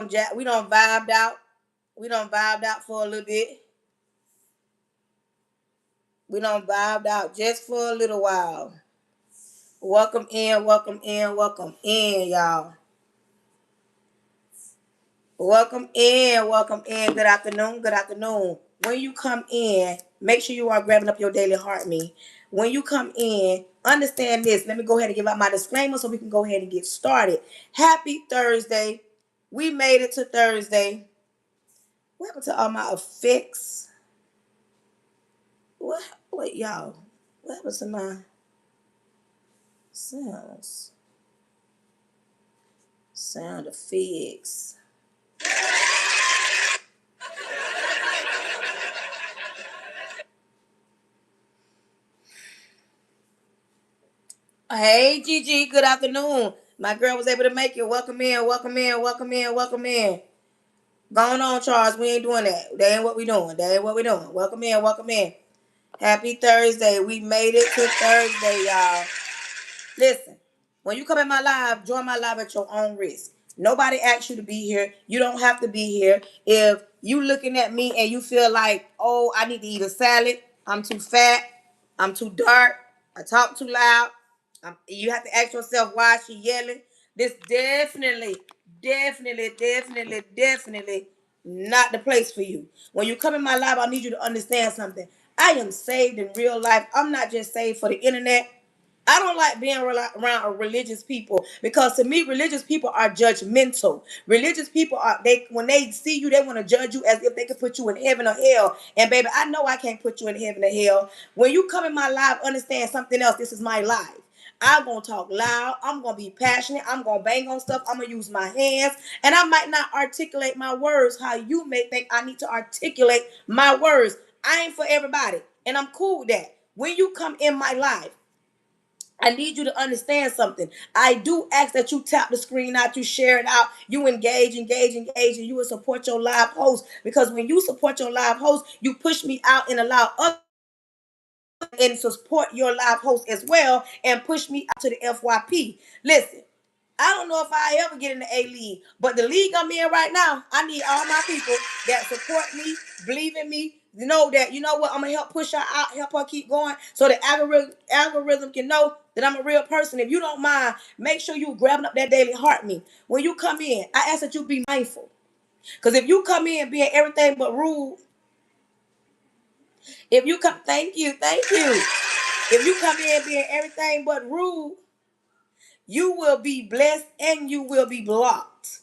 We don't vibed out. We don't vibed out for a little bit. We don't vibed out just for a little while. Welcome in, welcome in, welcome in, y'all. Welcome in, welcome in. Good afternoon, good afternoon. When you come in, make sure you are grabbing up your daily heart me. When you come in, understand this. Let me go ahead and give out my disclaimer so we can go ahead and get started. Happy Thursday. We made it to Thursday. What happened to all my effects? What? Wait, y'all. What happened to my sounds? Sound effects. Hey, Gigi. Good afternoon. My girl was able to make it. Welcome in, welcome in, welcome in, welcome in. Going on, Charles. We ain't doing that. That ain't what we doing. That ain't what we doing. Welcome in, welcome in. Happy Thursday. We made it to Thursday, y'all. Listen, when you come in my live, join my live at your own risk. Nobody asked you to be here. You don't have to be here. If you looking at me and you feel like, oh, I need to eat a salad, I'm too fat, I'm too dark, I talk too loud, you have to ask yourself why she yelling. This definitely not the place for you. When you come in my live, I need you to understand something. I am saved in real life. I'm not just saved for the internet. I don't like being around religious people because to me, religious people are judgmental. Religious people are they when they see you, they want to judge you as if they could put you in heaven or hell. And baby, I know I can't put you in heaven or hell. When you come in my life, understand something else. This is my life. I'm gonna talk loud. I'm gonna be passionate. I'm gonna bang on stuff. I'm gonna use my hands, and I might not articulate my words how you may think I need to articulate my words. I ain't for everybody, and I'm cool with that. When you come in my life, I need you to understand something. I do ask that you tap the screen out, you share it out, you engage, and you will support your live host. Because when you support your live host, you push me out and allow others and support your live host as well and push me out to the FYP. Listen, I don't know if I ever get in the A league, but the league I'm in right now, I need all my people that support me, believe in me, know that, you know what, I'm going to help push her out, help her keep going so the algorithm can know that I'm a real person. If you don't mind, make sure you grabbing up that daily heart me. When you come in, I ask that you be mindful. Because if you come in being everything but rude, if you come, thank you. If you come in being everything but rude, you will be blessed and you will be blocked.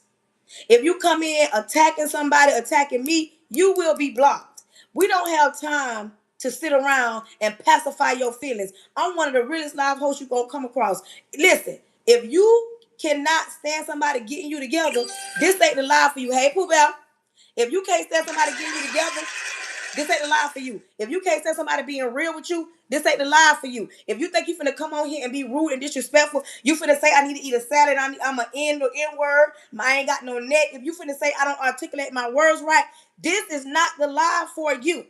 If you come in attacking somebody, attacking me, you will be blocked. We don't have time to sit around and pacify your feelings. I'm one of the realest live hosts you're going to come across. Listen, if you cannot stand somebody getting you together, this ain't the live for you. Hey, Pooh Bell, if you can't stand somebody getting you together, this ain't the live for you. If you can't stand somebody being real with you, this ain't the live for you. If you think you finna come on here and be rude and disrespectful, you finna say I need to eat a salad, I'm an N or N word, I ain't got no neck. If you finna say I don't articulate my words right, this is not the live for you.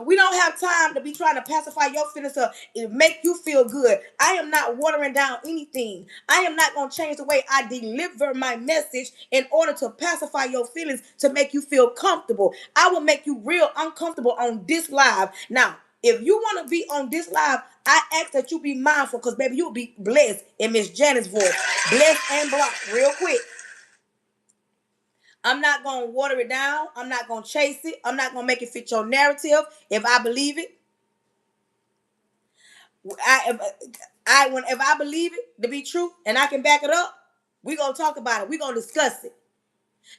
We don't have time to be trying to pacify your feelings to make you feel good. I am not watering down anything. I am not going to change the way I deliver my message in order to pacify your feelings to make you feel comfortable. I will make you real uncomfortable on this live. Now, if you want to be on this live, I ask that you be mindful because, baby, you'll be blessed in Miss Janet's voice. Blessed and blocked real quick. I'm not going to water it down. I'm not going to chase it. I'm not going to make it fit your narrative. If I believe it, if I believe it to be true and I can back it up, we're going to talk about it. We're going to discuss it.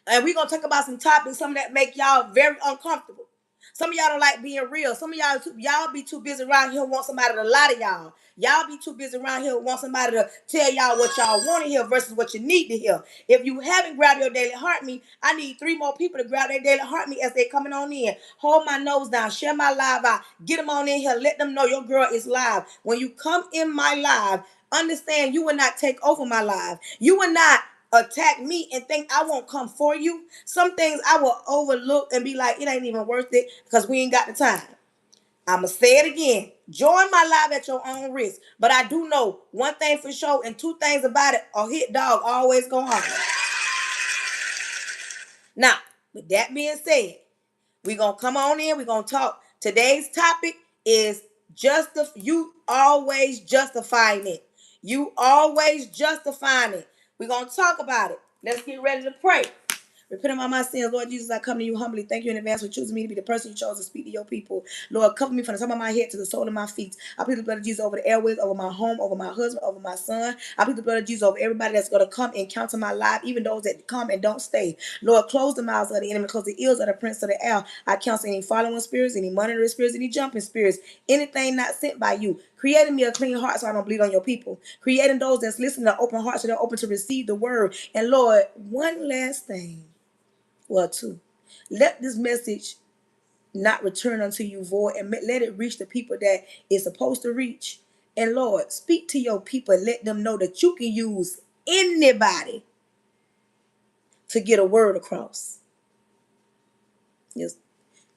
And we're going to talk about some topics, some that make y'all very uncomfortable. Some of y'all don't like being real. Some of y'all be too busy around here want somebody to lie to y'all. Y'all be too busy around here want somebody to tell y'all what y'all want to hear versus what you need to hear. If you haven't grabbed your daily heart me, I need 3 more people to grab their daily heart me as they coming on in. Hold my nose down, share my live out, get them on in here, let them know your girl is live. When you come in my live, understand you will not take over my live. You will not attack me and think I won't come for you. Some things I will overlook and be like, it ain't even worth it because we ain't got the time. I'ma say it again. Join my live at your own risk. But I do know one thing for sure and 2 things about it. A hit dog always gonna holler. Now, with that being said, we're going to come on in. We're going to talk. Today's topic is you always justifying it. You always justifying it. We're going to talk about it. Let's get ready to pray. Repenting of my sins, Lord Jesus, I come to you humbly. Thank you in advance for choosing me to be the person you chose to speak to your people. Lord, cover me from the top of my head to the sole of my feet. I plead the blood of Jesus over the airways, over my home, over my husband, over my son. I plead the blood of Jesus over everybody that's going to come and encounter my life, even those that come and don't stay. Lord, close the mouths of the enemy, close the ears of the prince of the air. I counsel any following spirits, any monitoring spirits, any jumping spirits, anything not sent by you. Creating me a clean heart so I don't bleed on your people. Creating those that's listening to open hearts so they're open to receive the word. And Lord, one last thing. Well, two. Let this message not return unto you void, and let it reach the people that it's supposed to reach. And Lord, speak to your people. Let them know that you can use anybody to get a word across. Yes.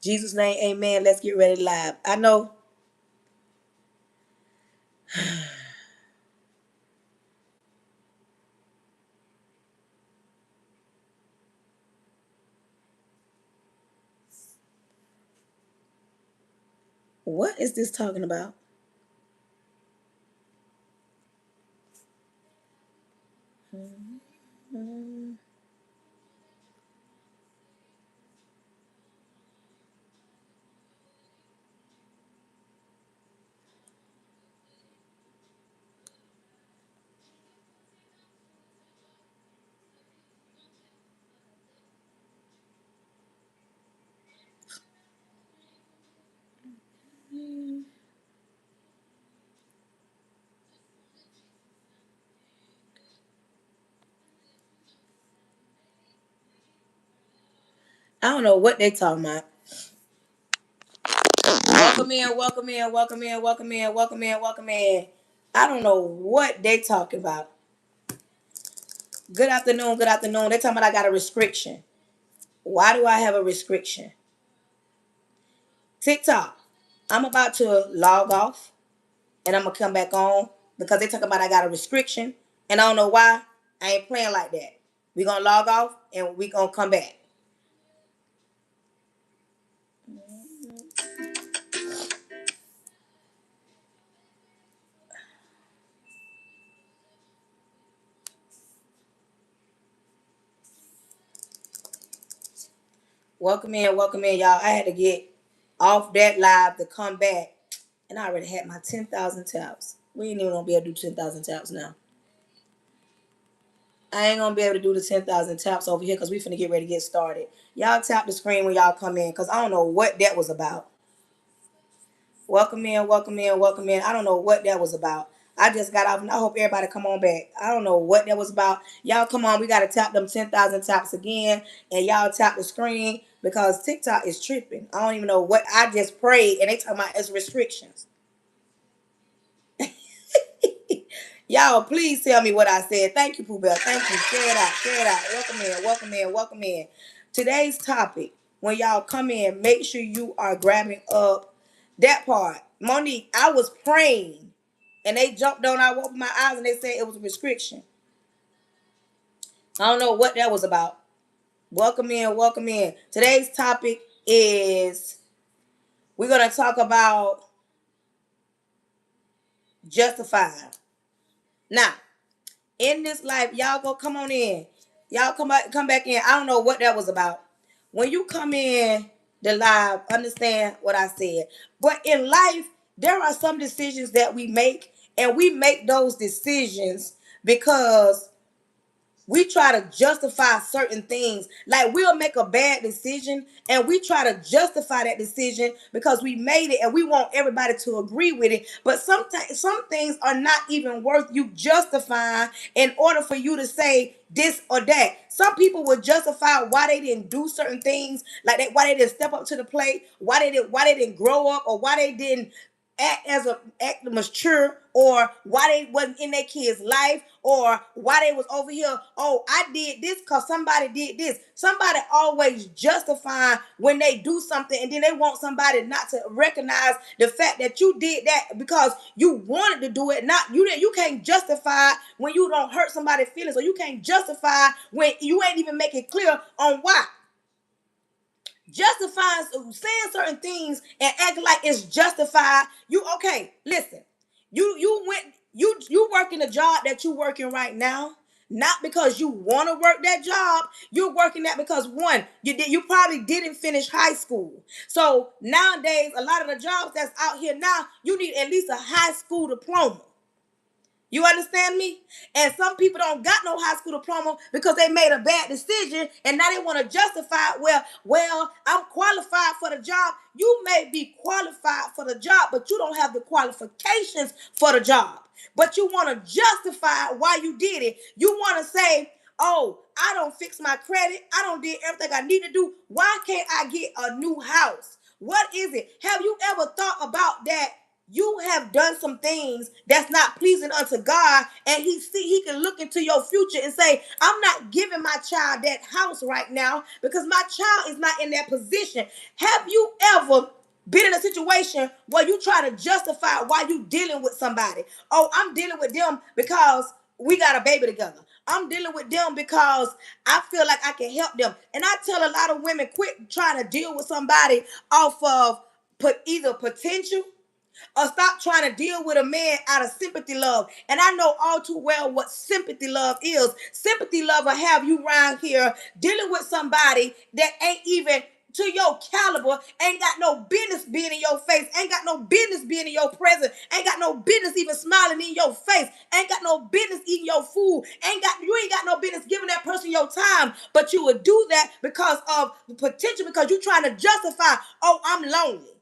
Jesus' name, amen. Let's get ready live. I know. What is this talking about? I don't know what they talking about. Welcome in, welcome in, welcome in, welcome in, welcome in, welcome in. I don't know what they talking about. Good afternoon, good afternoon. They talking about I got a restriction. Why do I have a restriction? TikTok. I'm about to log off and I'm gonna come back on because they talking about I got a restriction and I don't know why. I ain't playing like that. We gonna log off and we gonna come back. Welcome in, y'all. I had to get off that live to come back, and I already had my 10,000 taps. We ain't even gonna be able to do 10,000 taps now. I ain't gonna be able to do the 10,000 taps over here because we finna get ready to get started. Y'all tap the screen when y'all come in because I don't know what that was about. Welcome in, welcome in, welcome in. I don't know what that was about. I just got off and I hope everybody come on back. I don't know what that was about. Y'all come on. We got to tap them 10,000 taps again. And y'all tap the screen because TikTok is tripping. I don't even know what I just prayed. And they talking about as restrictions. Y'all, please tell me what I said. Thank you, Pooh Bell. Thank you. Share it out. Share it out. Welcome in. Welcome in. Welcome in. Today's topic, when y'all come in, make sure you are grabbing up that part. Monique, I was praying and they jumped on. I opened my eyes and they said it was a restriction. I don't know what that was about. Welcome in. Welcome in. Today's topic is we're going to talk about justifying. Now, in this life, y'all go come on in. Y'all come back in. I don't know what that was about. When you come in the live, understand what I said. But in life, there are some decisions that we make, and we make those decisions because we try to justify certain things. Like we'll make a bad decision and we try to justify that decision because we made it and we want everybody to agree with it. But sometimes some things are not even worth you justifying in order for you to say this or that. Some people would justify why they didn't do certain things, like that, why they didn't step up to the plate, why they didn't grow up, or why they didn't act mature, or why they wasn't in their kids' life, or why they was over here. Oh, I did this because somebody did this. Somebody always justifying when they do something, and then they want somebody not to recognize the fact that you did that because you wanted to do it. Not you didn't. You can't justify when you don't hurt somebody's feelings, or you can't justify when you ain't even make it clear on why. Justifying, saying certain things and acting like it's justified. You okay? Listen, you working a job that you working right now, not because you want to work that job. You're working that because one, you probably didn't finish high school. So nowadays, a lot of the jobs that's out here now, you need at least a high school diploma. You understand me? And some people don't got no high school diploma because they made a bad decision and now they want to justify it. Well, I'm qualified for the job. You may be qualified for the job, but you don't have the qualifications for the job. But you want to justify why you did it. You want to say, oh, I don't fix my credit. I don't did everything I need to do. Why can't I get a new house? What is it? Have you ever thought about that? You have done some things that's not pleasing unto God, and he can look into your future and say, I'm not giving my child that house right now because my child is not in that position. Have you ever been in a situation where you try to justify why you dealing with somebody? Oh, I'm dealing with them because we got a baby together. I'm dealing with them because I feel like I can help them. And I tell a lot of women, quit trying to deal with somebody off of either potential or stop trying to deal with a man out of sympathy love. And I know all too well what sympathy love is. Sympathy love will have you around here dealing with somebody that ain't even to your caliber, ain't got no business being in your face, ain't got no business being in your presence, ain't got no business even smiling in your face, ain't got no business eating your food, you ain't got no business giving that person your time, but you would do that because of the potential, because you trying to justify, oh, I'm lonely.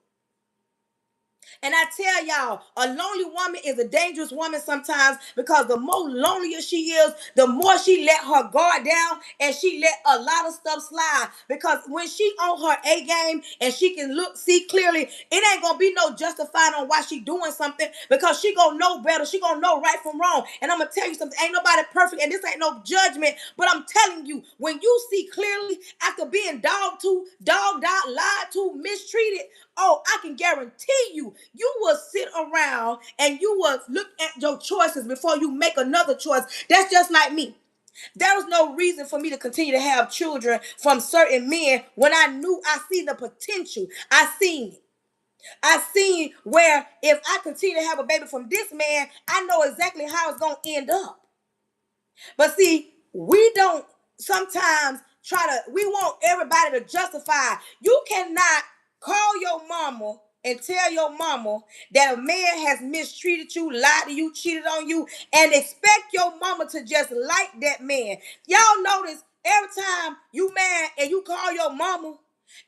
And I tell y'all, a lonely woman is a dangerous woman sometimes because the more lonelier she is, the more she let her guard down and she let a lot of stuff slide. Because when she on her A game and she can see clearly, it ain't gonna be no justifying on why she doing something because she gonna know better. She gonna know right from wrong. And I'm gonna tell you something, ain't nobody perfect and this ain't no judgment, but I'm telling you, when you see clearly after being dogged out, lied to, mistreated, oh, I can guarantee you will sit around and you will look at your choices before you make another choice. That's just like me. There was no reason for me to continue to have children from certain men when I knew I seen the potential. I seen it. I seen where if I continue to have a baby from this man, I know exactly how it's going to end up. But see, we don't sometimes we want everybody to justify. You cannot call your mama and tell your mama that a man has mistreated you, lied to you, cheated on you, and expect your mama to just like that man. Y'all notice every time you mad and you call your mama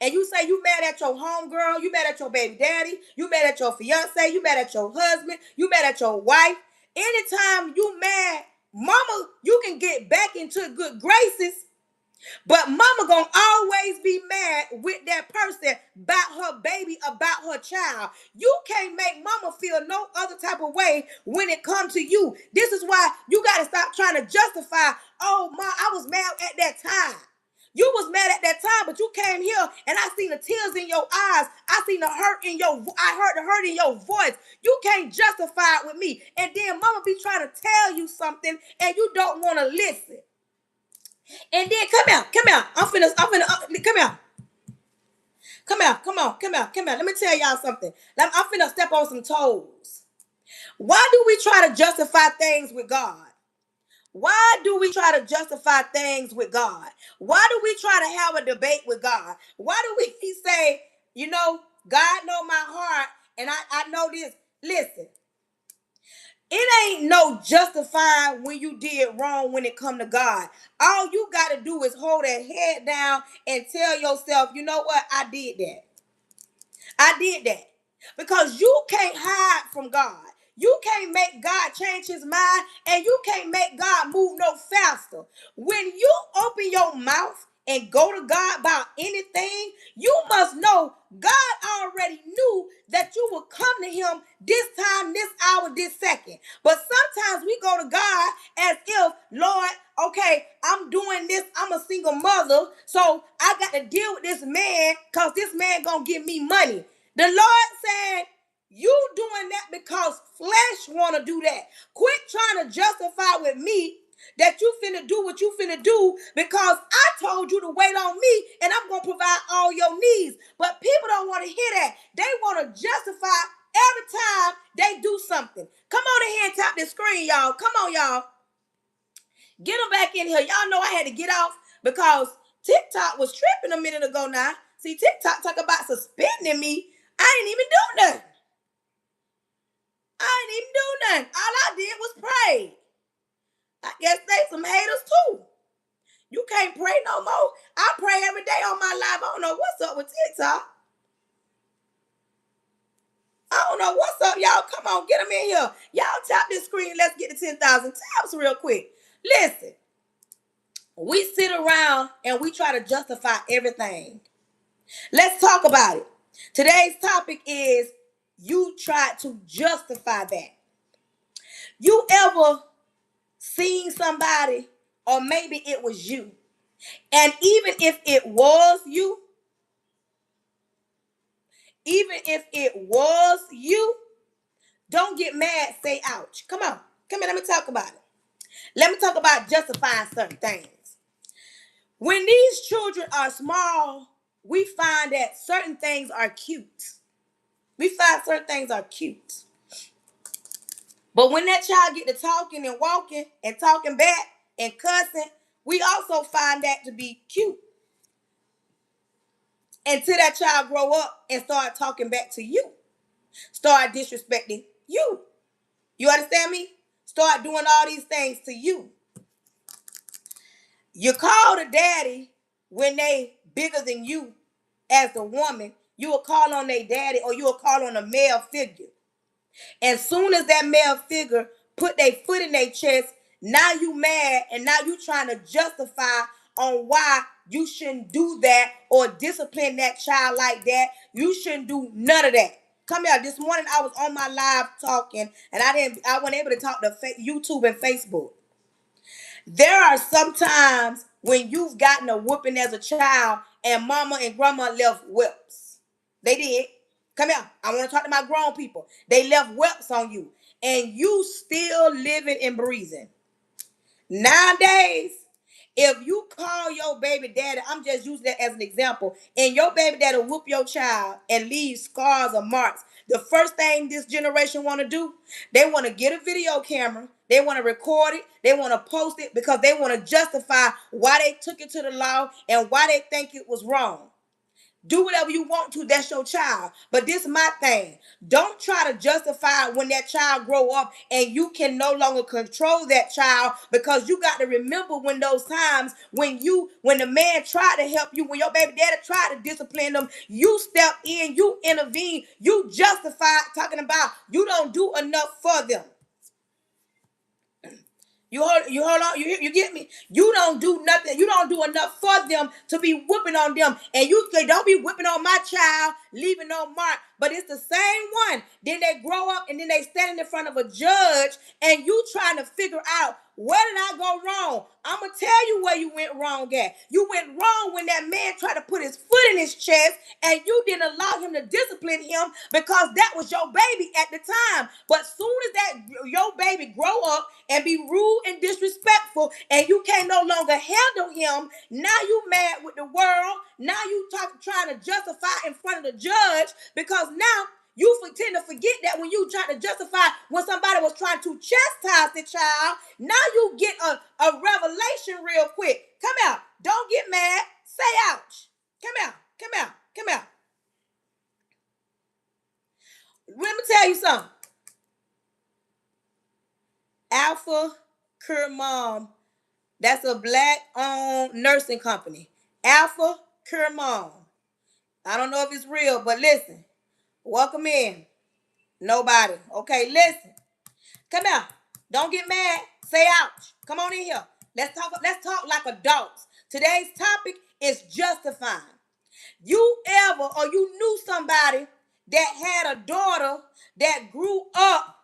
and you say you mad at your homegirl, you mad at your baby daddy, you mad at your fiance, you mad at your husband, you mad at your wife. Anytime you mad, mama, you can get back into good graces, but mama gonna always be mad with that person about her baby, about her child. You can't make mama feel no other type of way when it comes to you. This is why you gotta stop trying to justify, oh, ma, I was mad at that time. You was mad at that time, but you came here and I seen the tears in your eyes. I seen the hurt in I heard the hurt in your voice. You can't justify it with me. And then mama be trying to tell you something and you don't want to listen. And then come out. I'm finna, come out. Come out. Let me tell y'all something. I'm finna step on some toes. Why do we try to justify things with God? Why do we try to justify things with God? Why do we try to have a debate with God? Why do we say, God know my heart and I know this? Listen, it ain't no justifying when you did wrong when it come to God. All you got to do is hold that head down and tell yourself, you know what? I did that. I did that. Because you can't hide from God. You can't make God change his mind and you can't make God move no faster. When you open your mouth and go to God about anything, you must know God already knew that you would come to him this time, this hour, this second. But sometimes we go to God as if, Lord, okay, I'm doing this. I'm a single mother, so I got to deal with this man because this man gonna give me money. The Lord said, you doing that because flesh want to do that. Quit trying to justify with me that you finna do what you finna do because I told you to wait on me and I'm gonna provide all your needs. But people don't want to hear that. They want to justify every time they do something. Come on in here and tap this screen, y'all. Come on, y'all. Get them back in here. Y'all know I had to get off because TikTok was tripping a minute ago now. See, TikTok talk about suspending me. I ain't even do nothing. I ain't even do nothing. All I did was pray. I guess they some haters too. You can't pray no more. I pray every day on my life. I don't know what's up with TikTok. I don't know what's up, y'all. Come on, get them in here. Y'all tap this screen. Let's get to 10,000 taps real quick. Listen, we sit around and we try to justify everything. Let's talk about it. Today's topic is you tried to justify that. You ever seen somebody, or maybe it was you, and even if it was you, don't get mad, say ouch. Come on. Come here, let me talk about it. Let me talk about justifying certain things. When these children are small, we find that certain things are cute. We find certain things are cute. But when that child get to talking and walking and talking back and cussing, we also find that to be cute. Until that child grow up and start talking back to you. Start disrespecting you. You understand me? Start doing all these things to you. You call the daddy when they bigger than you as the woman. You will call on their daddy or you will call on a male figure. As soon as that male figure put their foot in their chest, now you mad and now you trying to justify on why you shouldn't do that or discipline that child like that. You shouldn't do none of that. Come here. This morning I was on my live talking and I wasn't able to talk to YouTube and Facebook. There are some times when you've gotten a whooping as a child and mama and grandma left whelps. They did. Come here. I want to talk to my grown people. They left whelps on you and you still living and breathing. Nowadays, if you call your baby daddy, I'm just using that as an example, and your baby daddy whoop your child and leave scars or marks, the first thing this generation want to do, they want to get a video camera, they want to record it, they want to post it because they want to justify why they took it to the law and why they think it was wrong. Do whatever you want to. That's your child. But this is my thing. Don't try to justify when that child grow up and you can no longer control that child because you got to remember when those times when the man tried to help you, when your baby daddy tried to discipline them, you step in, you intervene, you justify talking about you don't do enough for them. You hold on, you get me? You don't do nothing. You don't do enough for them to be whipping on them. And you say, don't be whipping on my child, leaving no mark. But it's the same one. Then they grow up and then they standing in front of a judge and you trying to figure out, where did I go wrong? I'm going to tell you where you went wrong at. You went wrong when that man tried to put his foot in his chest and you didn't allow him to discipline him because that was your baby at the time. But soon as that your baby grow up and be rude and disrespectful and you can't no longer handle him, now you mad with the world. Now you trying to justify in front of the judge because now you tend to forget that when you try to justify when somebody was trying to chastise the child, now you get a revelation real quick. Come out. Don't get mad. Say ouch. Come out. Come out. Come out. Let me tell you something. Alpha Cure Mom. That's a black-owned nursing company. Alpha Cure Mom. I don't know if it's real, but listen. Welcome in. Nobody. Okay, listen. Come here. Don't get mad. Say ouch. Come on in here. Let's talk like adults. Today's topic is justifying. You ever or you knew somebody that had a daughter that grew up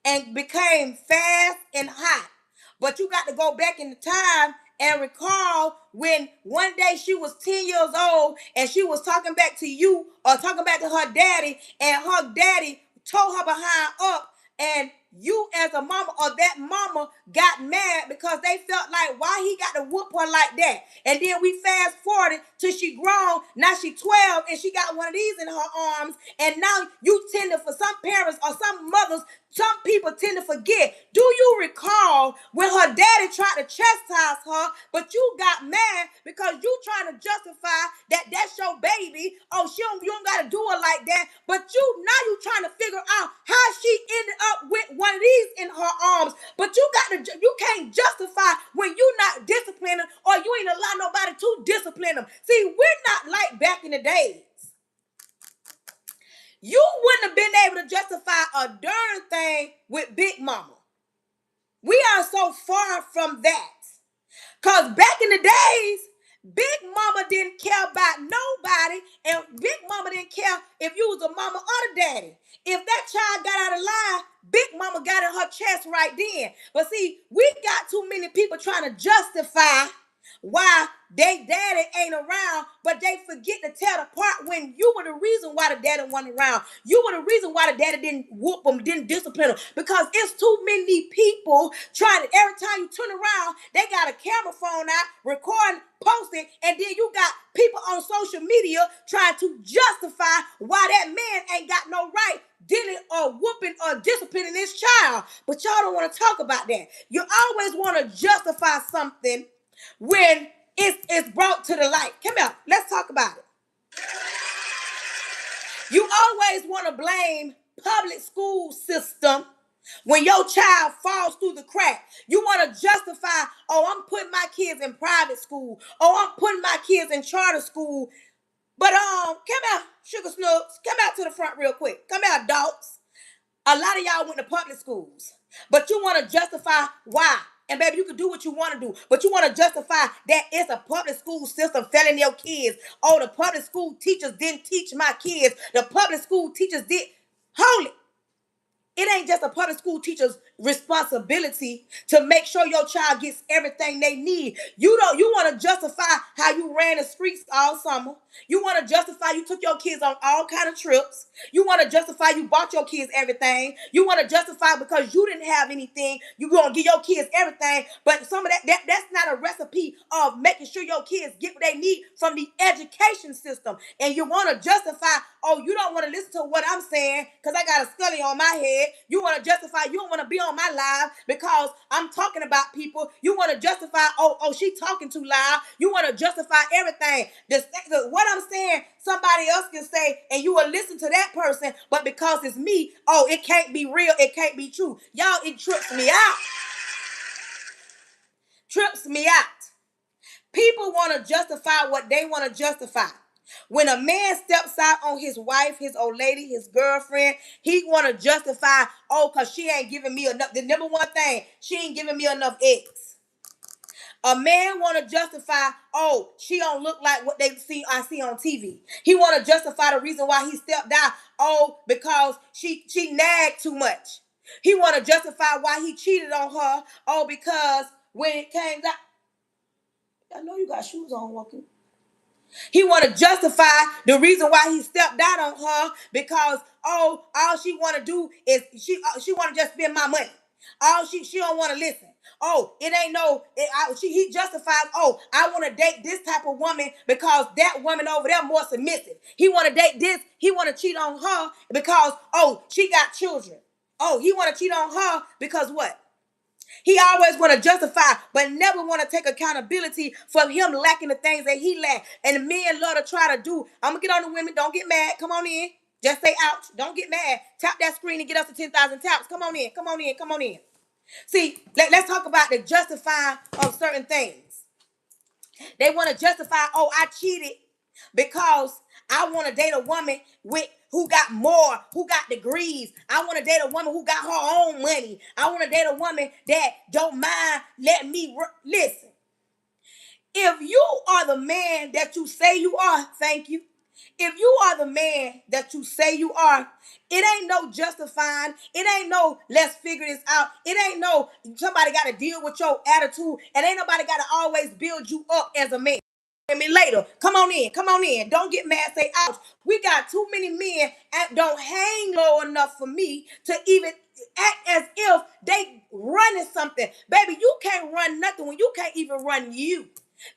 and became fast and hot. But you got to go back in the time and recall when one day she was 10 years old and she was talking back to you or talking back to her daddy and her daddy tore her behind up and you as a mama or that mama got mad because they felt like why he got to whoop her like that. And then we fast forwarded till she grown. Now she 12 and she got one of these in her arms. And now you tend to, for some parents or some mothers, some people tend to forget. Do you recall when her daddy tried to chastise her, but you got mad because you trying to justify that that's your baby? Oh, you don't got to do her like that. But now you trying to figure out how she ended up with one of these in her arms. But you can't justify when you not disciplining or you ain't allow nobody to discipline them. See, we're not like back in the days. You wouldn't have been able to justify a darn thing with Big Mama. We are so far from that. Because back in the days, Big Mama didn't care about nobody, and Big Mama didn't care if you was a mama or the daddy. If that child got out of line, Big Mama got in her chest right then. But see, we got too many people trying to justify why they daddy ain't around, but they forget to tell the part when you were the reason why the daddy wasn't around. You were the reason why the daddy didn't whoop them, didn't discipline them. Because it's too many people trying to, every time you turn around, they got a camera phone out, recording, posting, and then you got people on social media trying to justify why that man ain't got no right dealing or whooping or disciplining his child. But y'all don't want to talk about that. You always want to justify something when it's brought to the light. Come here, let's talk about it. You always want to blame public school system when your child falls through the crack. You want to justify, oh, I'm putting my kids in private school. Oh, I'm putting my kids in charter school. But come out, Sugar Snooks. Come out to the front real quick. Come out, adults. A lot of y'all went to public schools, but you want to justify why. And baby, you can do what you want to do, but you want to justify that it's a public school system failing your kids. Oh, the public school teachers didn't teach my kids. The public school teachers did. Hold it. It ain't just a public school teacher's responsibility to make sure your child gets everything they need. You want to justify how you ran the streets all summer. You want to justify you took your kids on all kind of trips. You want to justify you bought your kids everything. You want to justify because you didn't have anything, you going to give your kids everything. But some of that's not a recipe of making sure your kids get what they need from the education system. And you want to justify, oh, you don't want to listen to what I'm saying because I got a scully on my head. You want to justify you don't want to be on my live because I'm talking about people. You want to justify, oh, she talking too loud. You want to justify everything. What I'm saying, somebody else can say, and you will listen to that person, but because it's me, oh, it can't be real, it can't be true. Y'all, it trips me out. Trips me out. People want to justify what they want to justify. When a man steps out on his wife, his old lady, his girlfriend, he want to justify, oh, because she ain't giving me enough. The number one thing, she ain't giving me enough eggs. A man want to justify, oh, she don't look like what I see on TV. He want to justify the reason why he stepped down, oh, because she nagged too much. He want to justify why he cheated on her, oh, because when it came down, I know you got shoes on walking. He want to justify the reason why he stepped out on her because, oh, all she want to do is she want to just spend my money. All she don't want to listen. Oh, it ain't no, he justifies, oh, I want to date this type of woman because that woman over there more submissive. He want to date this. He want to cheat on her because, oh, she got children. Oh, he want to cheat on her because what? He always want to justify, but never want to take accountability for him lacking the things that he lacked. And the men love to try to do. I'm going to get on the women. Don't get mad. Come on in. Just say ouch. Don't get mad. Tap that screen and get us to 10,000 taps. Come on in. Come on in. Come on in. See, let's talk about the justifying of certain things. They want to justify, oh, I cheated because I want to date a woman who got more, who got degrees. I want to date a woman who got her own money. I want to date a woman that don't mind letting me listen. If you are the man that you say you are, thank you. If you are the man that you say you are, it ain't no justifying. It ain't no let's figure this out. It ain't no somebody got to deal with your attitude, and ain't nobody got to always build you up as a man. me later. Come on in. Come on in. Don't get mad. Say ouch. We got too many men that don't hang low enough for me to even act as if they running something. Baby, you can't run nothing when you can't even run you.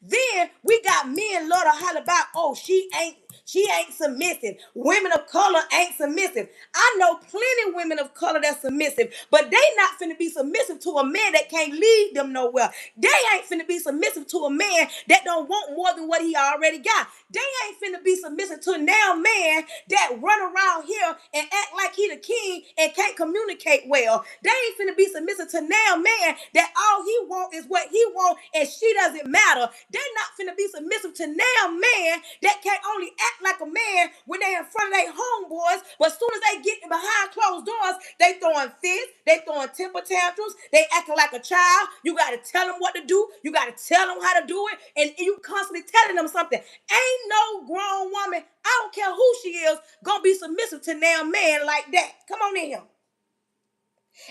Then we got men love to holler about, oh, she ain't submissive. Women of color ain't submissive. I know plenty of women of color that's submissive, but they not finna be submissive to a man that can't lead them nowhere. They ain't finna be submissive to a man that don't want more than what he already got. They ain't finna be submissive to a now man that run around here and act like he the king and can't communicate well. They ain't finna be submissive to now man that all he want is what he want and she doesn't matter. They not finna be submissive to now man that can't only act like a man when they in front of their homeboys, but as soon as they get behind closed doors, they throwing fits, they throwing temper tantrums, they acting like a child. You gotta tell them what to do, you gotta tell them how to do it, and you constantly telling them something. Ain't no grown woman, I don't care who she is, gonna be submissive to now man like that. Come on in here.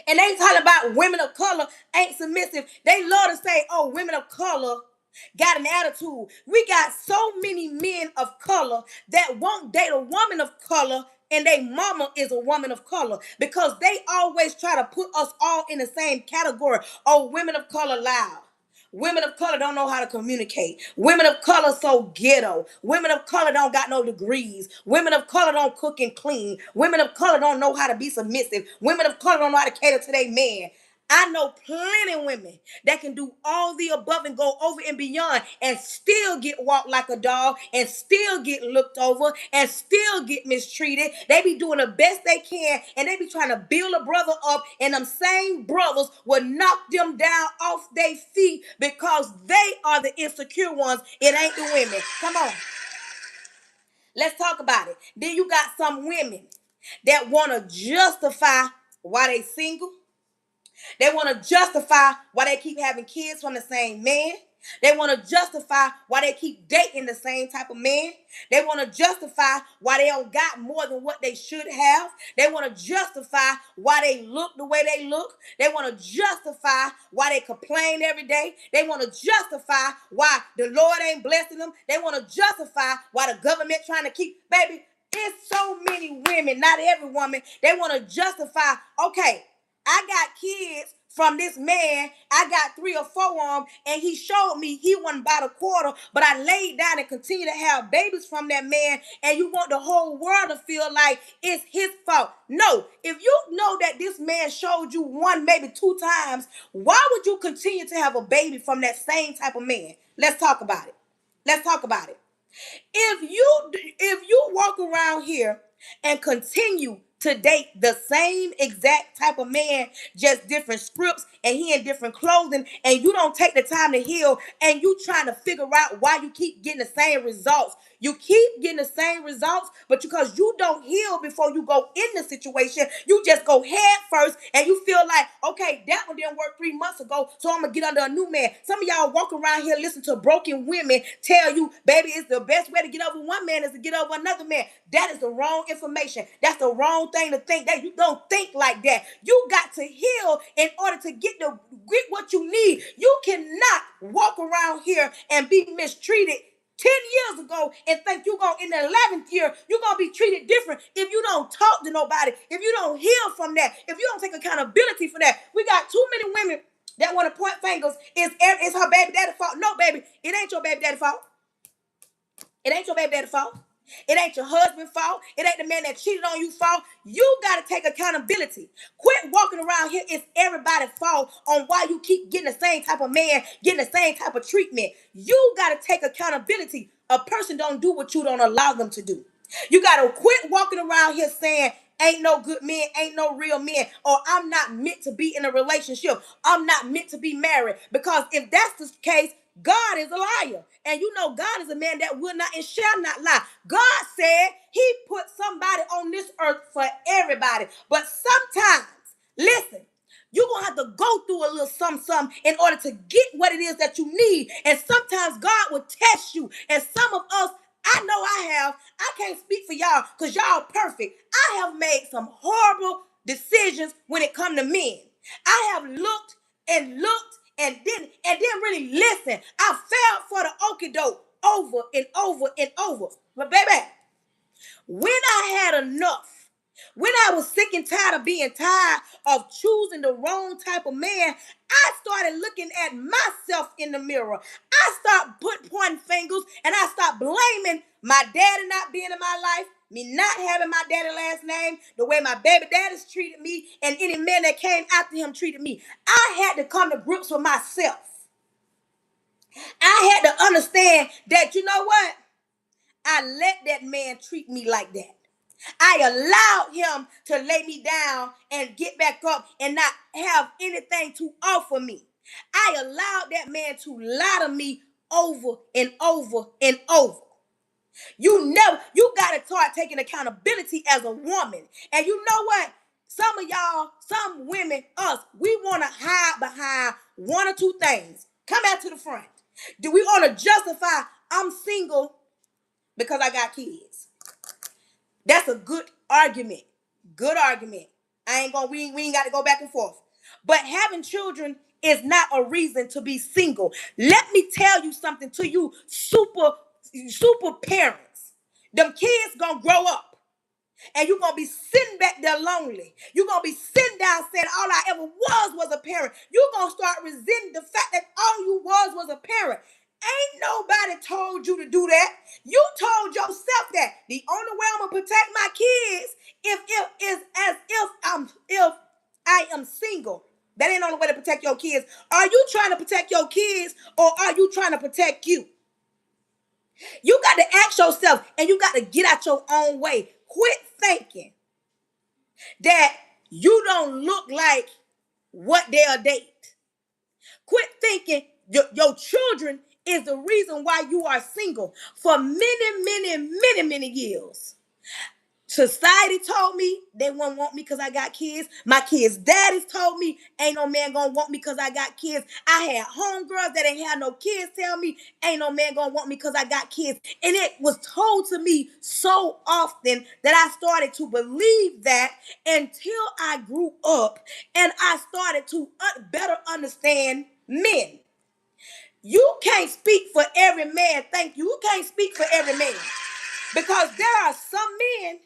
And they talk about women of color ain't submissive. They love to say, oh, women of color got an attitude. We got so many men of color that won't date a woman of color and their mama is a woman of color because they always try to put us all in the same category. Oh, women of color loud. Women of color don't know how to communicate. Women of color so ghetto. Women of color don't got no degrees. Women of color don't cook and clean. Women of color don't know how to be submissive. Women of color don't know how to cater to their man. I know plenty of women that can do all the above and go over and beyond and still get walked like a dog and still get looked over and still get mistreated. They be doing the best they can and they be trying to build a brother up, and them same brothers will knock them down off their feet because they are the insecure ones. It ain't the women. Come on. Let's talk about it. Then you got some women that want to justify why they single. They want to justify why they keep having kids from the same man. They want to justify why they keep dating the same type of man. They want to justify why they don't got more than what they should have. They want to justify why they look the way they look. They want to justify why they complain every day. They want to justify why the Lord ain't blessing them. They want to justify why the government trying to keep, baby, it's so many women, not every woman, they want to justify, okay, I got kids from this man. I got 3 or 4 of them, and he showed me he wasn't about a quarter, but I laid down and continue to have babies from that man, and you want the whole world to feel like it's his fault. No, if you know that this man showed you 1, maybe 2 times, why would you continue to have a baby from that same type of man? Let's talk about it. Let's talk about it. If you walk around here and continue to date the same exact type of man, just different scripts, and he in different clothing, and you don't take the time to heal, and you trying to figure out why you keep getting the same results. You keep getting the same results, but because you don't heal before you go in the situation, you just go head first, and you feel like, okay, that one didn't work 3 months ago, so I'm gonna get under a new man. Some of y'all walk around here listen to broken women tell you, baby, it's the best way to get over one man is to get over another man. That is the wrong information. That's the wrong thing to think. That you don't think like that. You got to heal in order to get what you need. You cannot walk around here and be mistreated 10 years ago and think you're going in the 11th year, you're going to be treated different if you don't talk to nobody, if you don't heal from that, if you don't take accountability for that. We got too many women that want to point fingers. It's her baby daddy's fault. No, baby, it ain't your baby daddy's fault. It ain't your baby daddy's fault. It ain't your husband's fault. It ain't the man that cheated on you fault. You got to take accountability. Quit walking around here. It's everybody's fault on why you keep getting the same type of man, getting the same type of treatment. You got to take accountability. A person don't do what you don't allow them to do. You got to quit walking around here saying, ain't no good men, ain't no real men, or I'm not meant to be in a relationship. I'm not meant to be married. Because if that's the case, God is a liar. And you know God is a man that will not and shall not lie. God said he put somebody on this earth for everybody. But sometimes, listen, you're going to have to go through a little something in order to get what it is that you need. And sometimes God will test you. And some of us, I know I can't speak for y'all because y'all perfect. I have made some horrible decisions when it comes to men. I have looked and didn't really listen. I fell for the okie doke. over and over and over. But baby, when I had enough, when I was sick and tired of being tired of choosing the wrong type of man, I started looking at myself in the mirror. I started pointing fingers, and I started blaming my daddy not being in my life, me not having my daddy last name, the way my baby daddies treated me, and any man that came after him treated me. I had to come to grips with myself. I had to understand that, you know what? I let that man treat me like that. I allowed him to lay me down and get back up and not have anything to offer me. I allowed that man to lie to me over and over and over. You got to start taking accountability as a woman. And you know what? Some of y'all, some women, us, we want to hide behind one or two things. Come out to the front. Do we want to justify I'm single because I got kids? That's a good argument. Good argument. We ain't got to go back and forth. But having children is not a reason to be single. Let me tell you something to you, super parents. Them kids gonna grow up. And you're going to be sitting back there lonely. You're going to be sitting down saying, all I ever was a parent. You're going to start resenting the fact that all you was a parent. Ain't nobody told you to do that. You told yourself that. The only way I'm going to protect my kids if I am single. That ain't the only way to protect your kids. Are you trying to protect your kids, or are you trying to protect you? You got to ask yourself, and you got to get out your own way. Quit thinking that you don't look like what they'll date. Quit thinking your children is the reason why you are single for many years. Society told me they won't want me because I got kids. My kids' daddies told me ain't no man gonna want me because I got kids. I had homegirls that ain't had no kids tell me ain't no man gonna want me because I got kids. And it was told to me so often that I started to believe that until I grew up and I started to better understand men. You can't speak for every man. Thank you. You can't speak for every man. Because there are some men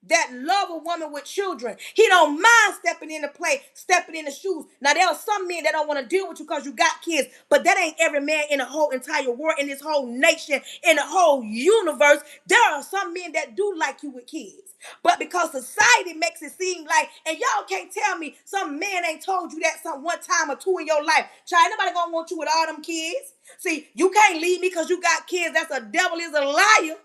that love a woman with children. He don't mind stepping in the shoes. Now, there are some men that don't want to deal with you because you got kids, but that ain't every man in the whole entire world, in this whole nation, in the whole universe. There are some men that do like you with kids. But because society makes it seem like, and y'all can't tell me some man ain't told you that some one time or two in your life. Child, nobody gonna want you with all them kids. See, you can't leave me because you got kids. That's a devil is a liar.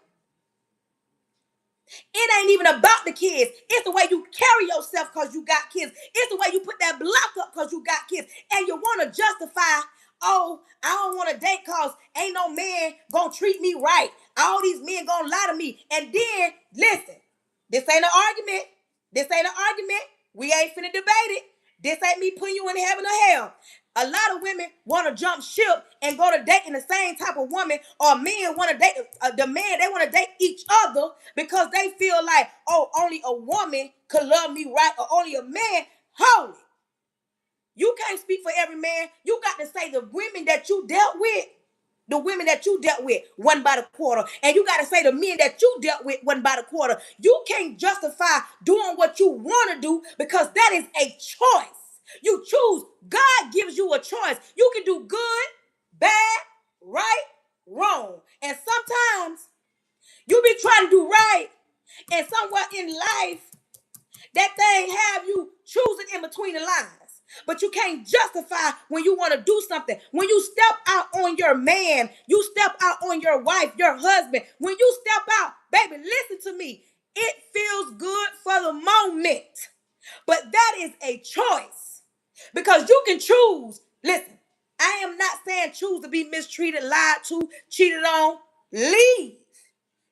It ain't even about the kids. It's the way you carry yourself because you got kids. It's the way you put that block up because you got kids. And you want to justify, oh, I don't want to date because ain't no man going to treat me right. All these men going to lie to me. And then, listen, this ain't an argument. This ain't an argument. We ain't finna debate it. This ain't me putting you in heaven or hell. A lot of women want to jump ship and go to dating the same type of woman, or men want to date the man. They want to date each other because they feel like, oh, only a woman could love me right, or only a man. Holy. You can't speak for every man. You got to say the women that you dealt with. The women that you dealt with wasn't by the quarter. And you got to say the men that you dealt with wasn't by the quarter. You can't justify doing what you want to do because that is a choice. You choose. God gives you a choice. You can do good, bad, right, wrong. And sometimes you be trying to do right, and somewhere in life, that thing have you choosing in between the lines. But you can't justify when you want to do something. When you step out on your man, you step out on your wife, your husband. When you step out, baby, listen to me. It feels good for the moment. But that is a choice. Because you can choose. Listen, I am not saying choose to be mistreated, lied to, cheated on. Leave.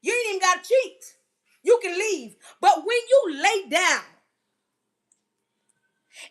You ain't even got to cheat. You can leave. But when you lay down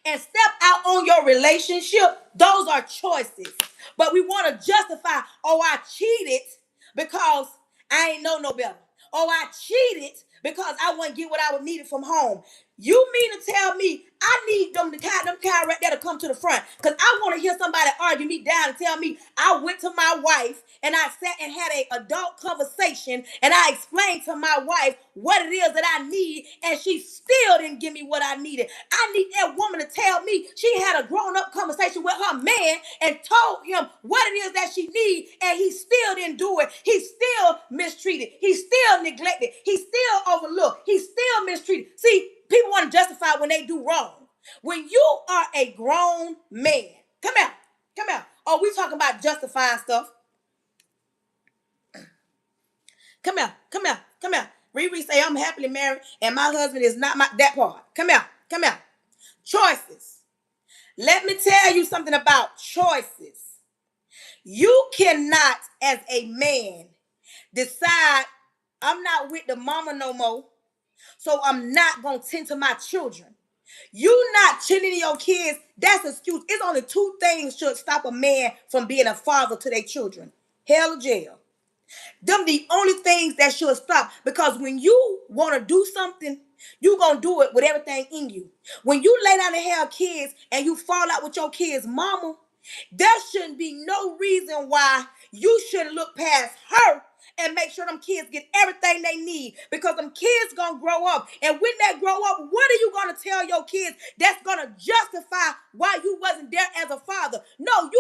and step out on your relationship, those are choices. But we want to justify, oh, I cheated because I ain't know no better. Oh, I cheated because I wouldn't get what I would needed from home. You mean to tell me I need them kind right there to come to the front? Because I want to hear somebody argue me down and tell me I went to my wife and I sat and had an adult conversation and I explained to my wife what it is that I need, and she still didn't give me what I needed. I need that woman to tell me she had a grown-up conversation with her man and told him what it is that she needs, and he still didn't do it. He still mistreated. He still neglected. He still overlooked. He still mistreated. See, people want to justify when they do wrong. When you are a grown man, come out. Oh, we talking about justifying stuff. Come out. Riri say, I'm happily married and my husband is not that part. Come out. Choices. Let me tell you something about choices. You cannot, as a man, decide I'm not with the mama no more, so I'm not going to tend to my children. You not tending to your kids, that's an excuse. It's only two things should stop a man from being a father to their children. Hell or jail. Them the only things that should stop. Because when you want to do something, you going to do it with everything in you. When you lay down and have kids and you fall out with your kids' mama, there shouldn't be no reason why you shouldn't look past her and make sure them kids get everything they need, because them kids gonna grow up. And when they grow up, what are you gonna tell your kids that's gonna justify why you wasn't there as a father? No, me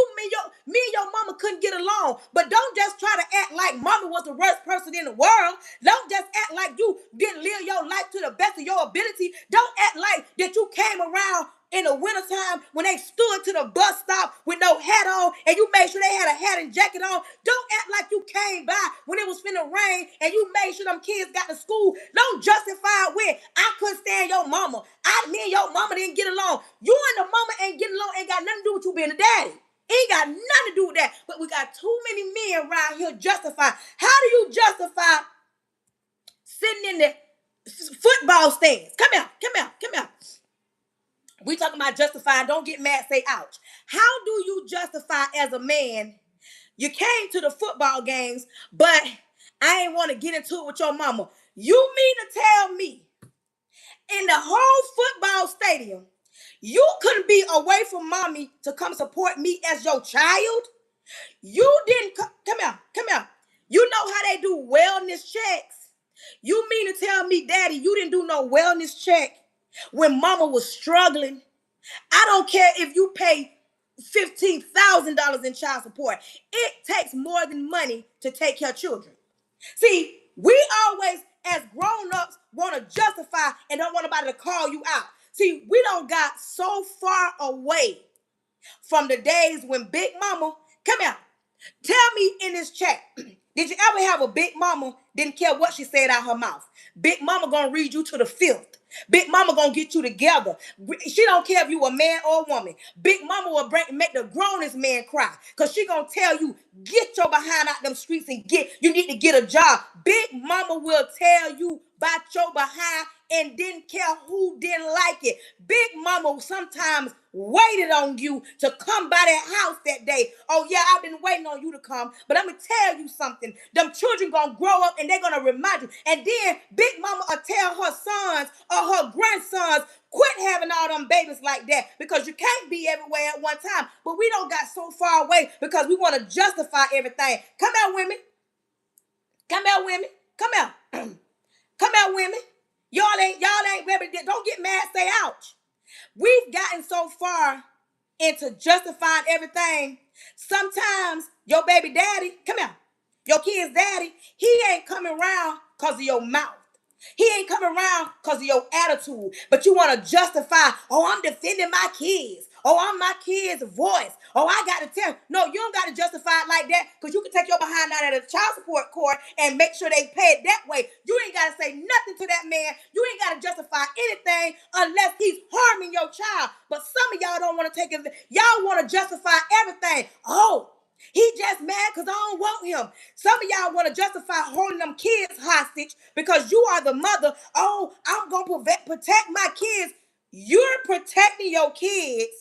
and your mama couldn't get along, but don't just try to act like mama was the worst person in the world. Don't just act like you didn't live your life to the best of your ability. Don't act like that you came around in the wintertime when they stood to the bus stop with no hat on and you made sure they had a hat and jacket on. Don't act like you came by when it was finna rain and you made sure them kids got to school. Don't justify with, I couldn't stand your mama. Me and your mama didn't get along. You and the mama ain't getting along, ain't got nothing to do with you being a daddy. Ain't got nothing to do with that. But we got too many men around here justify. How do you justify sitting in the football stands? Come out. We talking about justifying. Don't get mad, say ouch. How do you justify as a man? You came to the football games, but I ain't want to get into it with your mama. You mean to tell me in the whole football stadium, you couldn't be away from mommy to come support me as your child? You didn't come out. You know how they do wellness checks? You mean to tell me, daddy, you didn't do no wellness check when mama was struggling? I don't care if you pay $15,000 in child support. It takes more than money to take care of children. See, we always, as grown-ups, want to justify and don't want nobody to call you out. See, we don't got so far away from the days when Big Mama, come out. Tell me in this chat, did you ever have a big mama didn't care what she said out her mouth? Big mama gonna read you to the filth. Big mama gonna get you together. She don't care if you a man or a woman. Big mama will make the grownest man cry, because she gonna tell you, get your behind out them streets and you need to get a job. Big mama will tell you about your behind and didn't care who didn't like it. Big mama sometimes waited on you to come by that house that day. Oh yeah, I've been waiting on you to come, but I'm gonna tell you something. Them children gonna grow up and they're gonna remind you. And then Big mama will tell her sons or her grandsons, quit having all them babies like that, because you can't be everywhere at one time. But we don't got so far away because we want to justify everything. Come out, women. Come out, women. Y'all ain't ready. Don't get mad, say ouch. We've gotten so far into justifying everything. Sometimes your baby daddy, your kid's daddy, he ain't coming around because of your mouth. He ain't coming around because of your attitude, but you want to justify, oh, I'm defending my kids. Oh, I'm my kid's voice. Oh, I got to tell. No, you don't got to justify it like that, because you can take your behind out of the child support court and make sure they pay it that way. You ain't got to say nothing to that man. You ain't got to justify anything unless he's harming your child. But some of y'all don't want to take it. Y'all want to justify everything. Oh, he just mad because I don't want him. Some of y'all want to justify holding them kids hostage because you are the mother. Oh, I'm going to protect my kids. You're protecting your kids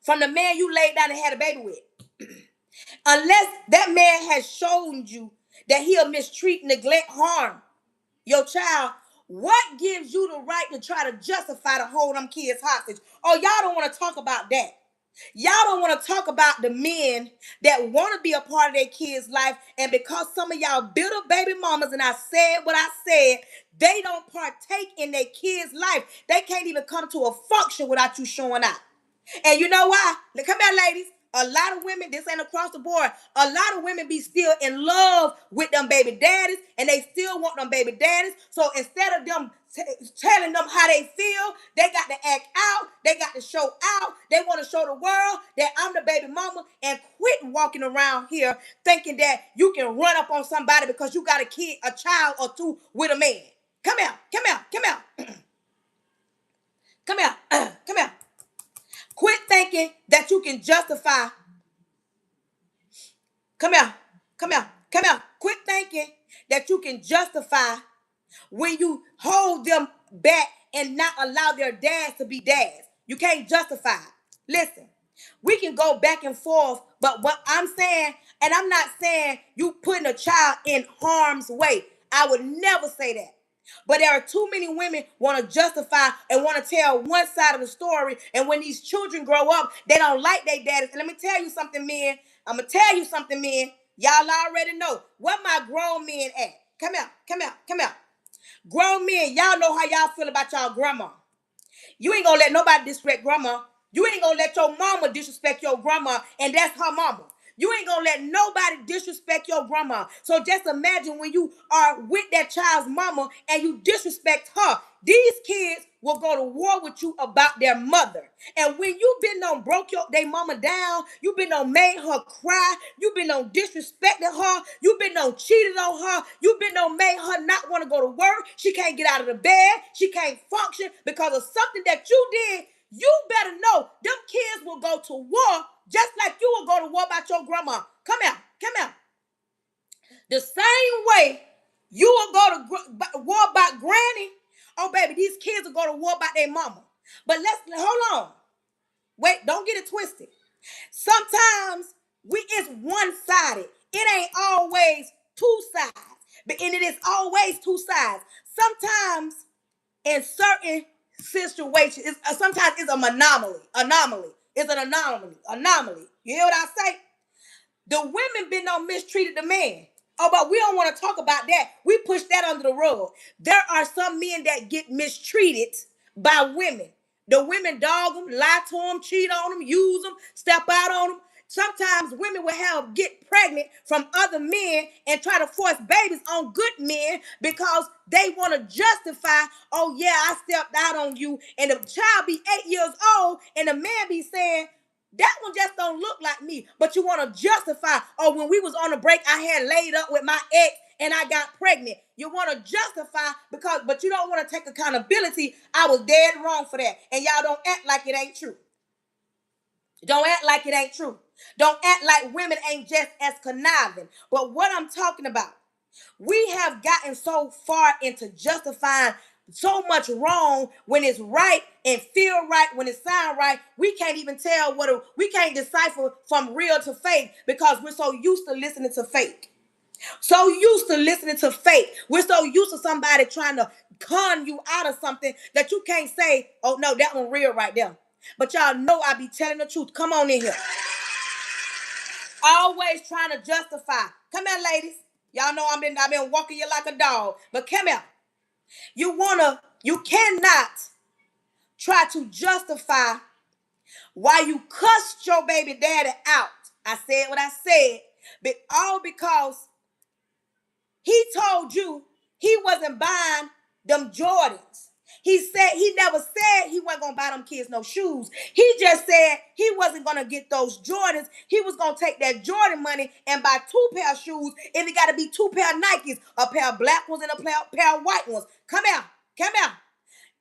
from the man you laid down and had a baby with. Unless that man has shown you that he'll mistreat, neglect, harm. your child, what gives you the right to try to justify to hold them kids hostage? Oh, y'all don't want to talk about that. Y'all don't want to talk about the men that want to be a part of their kids' life, and because some of y'all bitter baby mamas, and I said what I said, they don't partake in their kids' life. They can't even come to a function without you showing up. And you know why? Come here, ladies. A lot of women, this ain't across the board. A lot of women be still in love with them baby daddies, and they still want them baby daddies. So instead of them telling them how they feel, they got to act out. They got to show out. They want to show the world that I'm the baby mama, and quit walking around here thinking that you can run up on somebody because you got a kid, a child or two with a man. Come here, come here, come here. Come here, come here. Quit thinking that you can justify. Come here. Come here. Come here. Quit thinking that you can justify when you hold them back and not allow their dads to be dads. You can't justify it. Listen, we can go back and forth, but what I'm saying, and I'm not saying you putting a child in harm's way. I would never say that. But there are too many women want to justify and want to tell one side of the story. And when these children grow up, they don't like their daddies. And let me tell you something, men. I'm going to tell you something, men. Y'all already know. Where my grown men at? Come here, come here, come here. Grown men, y'all know how y'all feel about y'all grandma. You ain't going to let nobody disrespect grandma. You ain't going to let your mama disrespect your grandma, and that's her mama. You ain't gonna let nobody disrespect your grandma. So just imagine when you are with that child's mama and you disrespect her. These kids will go to war with you about their mother. And when you been on broke their mama down, you been on made her cry, you been on disrespected her, you been on cheated on her, you been on made her not want to go to work. She can't get out of the bed, she can't function because of something that you did. You better know them kids will go to war just like you will go to war about your grandma. Come here, come here. The same way you will go to war about granny. Oh, baby, these kids will go to war about their mama. But hold on. Wait, don't get it twisted. Sometimes it's one-sided. It ain't always two sides. And it is always two sides. Sometimes in certain situations, sometimes it's an anomaly. It's an anomaly. You hear what I say? The women been on mistreated the man. Oh, but we don't want to talk about that. We push that under the rug. There are some men that get mistreated by women. The women dog them, lie to them, cheat on them, use them, step out on them. Sometimes women will get pregnant from other men and try to force babies on good men because they want to justify, oh yeah, I stepped out on you. And the child be 8 years old and the man be saying, that one just don't look like me. But you want to justify, oh, when we was on the break, I had laid up with my ex and I got pregnant. You want to justify but you don't want to take accountability. I was dead wrong for that. And y'all don't act like it ain't true. Don't act like it ain't true. Don't act like women ain't just as conniving. But what I'm talking about, we have gotten so far into justifying so much wrong when it's right and feel right, when it sound right. We can't even tell we can't decipher from real to fake because we're so used to listening to fake. So used to listening to fake. We're so used to somebody trying to con you out of something that you can't say, oh no, that one real right there. But y'all know I be telling the truth. Come on in here. Always trying to justify. Come here, ladies. Y'all know I've been walking you like a dog. But come here. You cannot try to justify why you cussed your baby daddy out. I said what I said. But all because he told you he wasn't buying them Jordans. He never said he wasn't going to buy them kids no shoes. He just said he wasn't going to get those Jordans. He was going to take that Jordan money and buy 2 pair of shoes. If it got to be 2 pair of Nikes, a pair of black ones and a pair of white ones. Come here.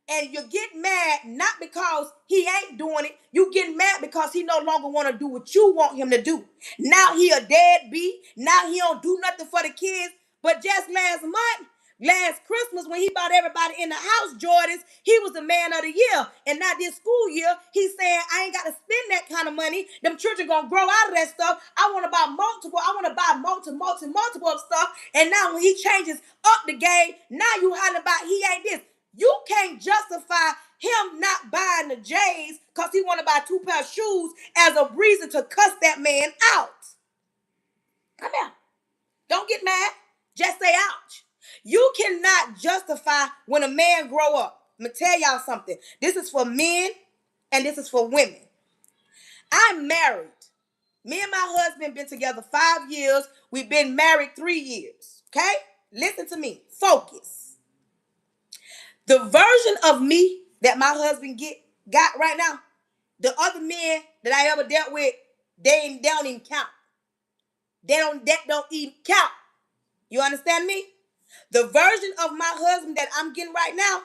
And you get mad not because he ain't doing it. You get mad because he no longer want to do what you want him to do. Now he a deadbeat. Now he don't do nothing for the kids. But just last month, Last Christmas, when he bought everybody in the house Jordans, he was the man of the year. And now this school year, he's saying, I ain't got to spend that kind of money. Them children going to grow out of that stuff. I want to buy multiple. I want to buy multiple of stuff. And now when he changes up the game, now you hollering about he ain't this. You can't justify him not buying the J's because he want to buy 2 pair of shoes as a reason to cuss that man out. Come here. Don't get mad. Just say ouch. You cannot justify when a man grow up. I'm going to tell y'all something. This is for men and this is for women. I'm married. Me and my husband been together 5 years. We've been married 3 years. Okay? Listen to me. Focus. The version of me that my husband got right now, the other men that I ever dealt with, they don't even count. That don't even count. You understand me? The version of my husband that I'm getting right now,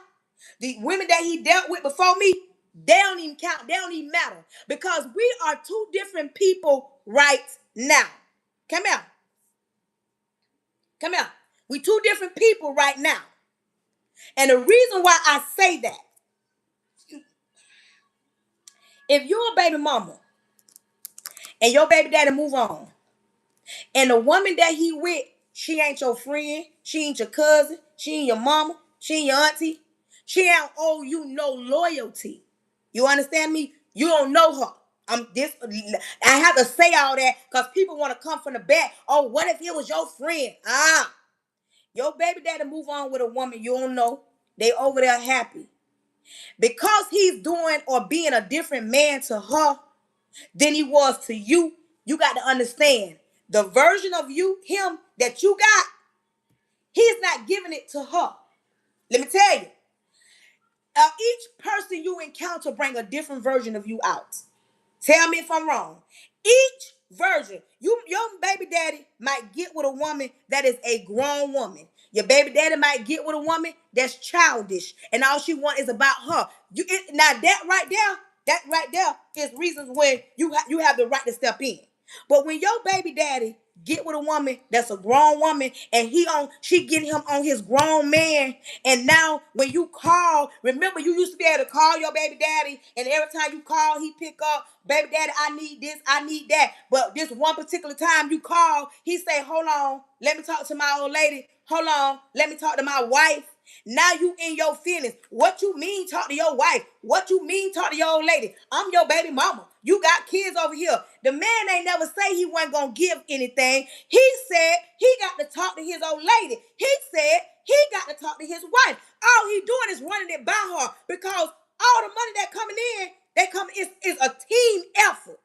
the women that he dealt with before me, they don't even count. They don't even matter. Because we are 2 different people right now. Come here. Come here. We 2 different people right now. And the reason why I say that, if you're a baby mama and your baby daddy move on, and the woman that he with, she ain't your friend, she ain't your cousin, she ain't your mama, she ain't your auntie, she ain't owe you no loyalty. You understand me? You don't know her. I have to say all that because people want to come from the back. Oh, what if it was your friend? Your baby daddy move on with a woman you don't know. They over there happy. Because he's doing or being a different man to her than he was to you, you got to understand the version of him that you got, he's not giving it to her. Let me tell you, each person you encounter bring a different version of you out. Tell me if I'm wrong. Each version, your baby daddy might get with a woman that is a grown woman. Your baby daddy might get with a woman that's childish, and all she wants is about her. That right there is reasons when you have the right to step in. But when your baby daddy get with a woman that's a grown woman and she get him on his grown man, and now when you call, remember you used to be able to call your baby daddy, and every time you call, he pick up, baby daddy, I need this, I need that. But this one particular time you call, he say, hold on, let me talk to my old lady. Hold on, let me talk to my wife. Now you in your feelings. What you mean talk to your wife? What you mean talk to your old lady? I'm your baby mama. You got kids over here. The man ain't never say he wasn't going to give anything. He said he got to talk to his old lady. He said he got to talk to his wife. All he doing is running it by her because all the money that coming in, is a team effort.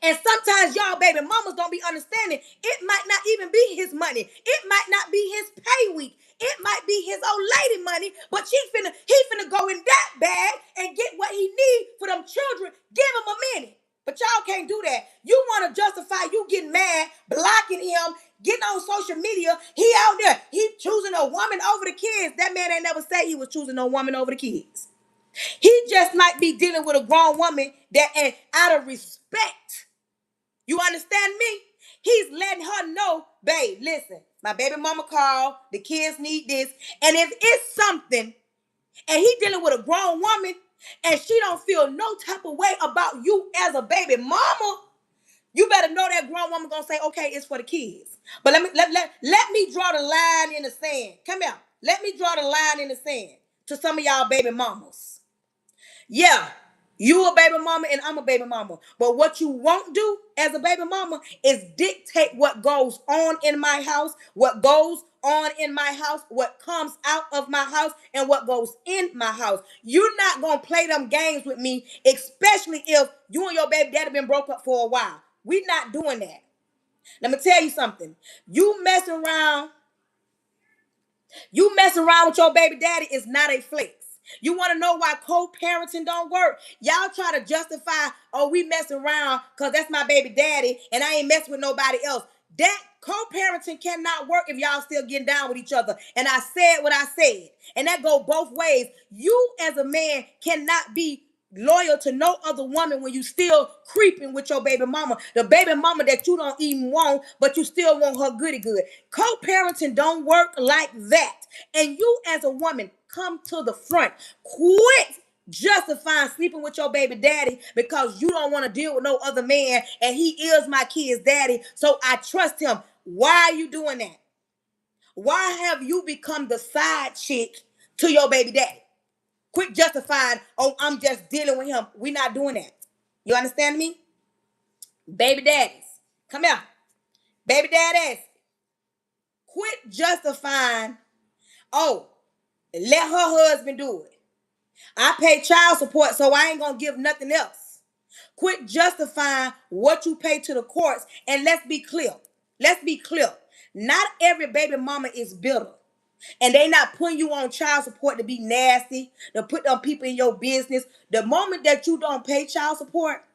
And sometimes y'all baby mamas don't be understanding. It might not even be his money. It might not be his pay week. It might be his old lady money, but he finna go in that bag and get what he need for them children. Give him a minute. But y'all can't do that. You want to justify you getting mad, blocking him, getting on social media. He out there. He choosing a woman over the kids. That man ain't never say he was choosing no woman over the kids. He just might be dealing with a grown woman that, and out of respect, you understand me? He's letting her know, babe, listen, my baby mama called, the kids need this. And if it's something, and he dealing with a grown woman, and she don't feel no type of way about you as a baby mama, you better know that grown woman gonna say, okay, it's for the kids. But let me draw the line in the sand. Come here. Let me draw the line in the sand to some of y'all baby mamas. Yeah, you a baby mama and I'm a baby mama. But what you won't do as a baby mama is dictate what goes on in my house, what goes on in my house, what comes out of my house, and what goes in my house. You're not going to play them games with me, especially if you and your baby daddy been broke up for a while. We're not doing that. Let me tell you something. You messing around with your baby daddy is not a flex. You want to know why co-parenting don't work? Y'all try to justify, oh, we messing around because that's my baby daddy and I ain't messing with nobody else. That co-parenting cannot work if y'all still getting down with each other. And I said what I said. And that go both ways. You as a man cannot be loyal to no other woman when you still creeping with your baby mama, the baby mama that you don't even want, but you still want her goody good. Co-parenting don't work like that. And you as a woman, come to the front. Quit justifying sleeping with your baby daddy because you don't want to deal with no other man and he is my kid's daddy, so I trust him. Why are you doing that? Why have you become the side chick to your baby daddy? Quit justifying, oh, I'm just dealing with him. We're not doing that. You understand me? Baby daddies, come here. Baby daddies, quit justifying, oh, let her husband do it. I pay child support, so I ain't going to give nothing else. Quit justifying what you pay to the courts, and let's be clear. Let's be clear. Not every baby mama is bitter. And they not putting you on child support to be nasty, to put them people in your business. The moment that you don't pay child support,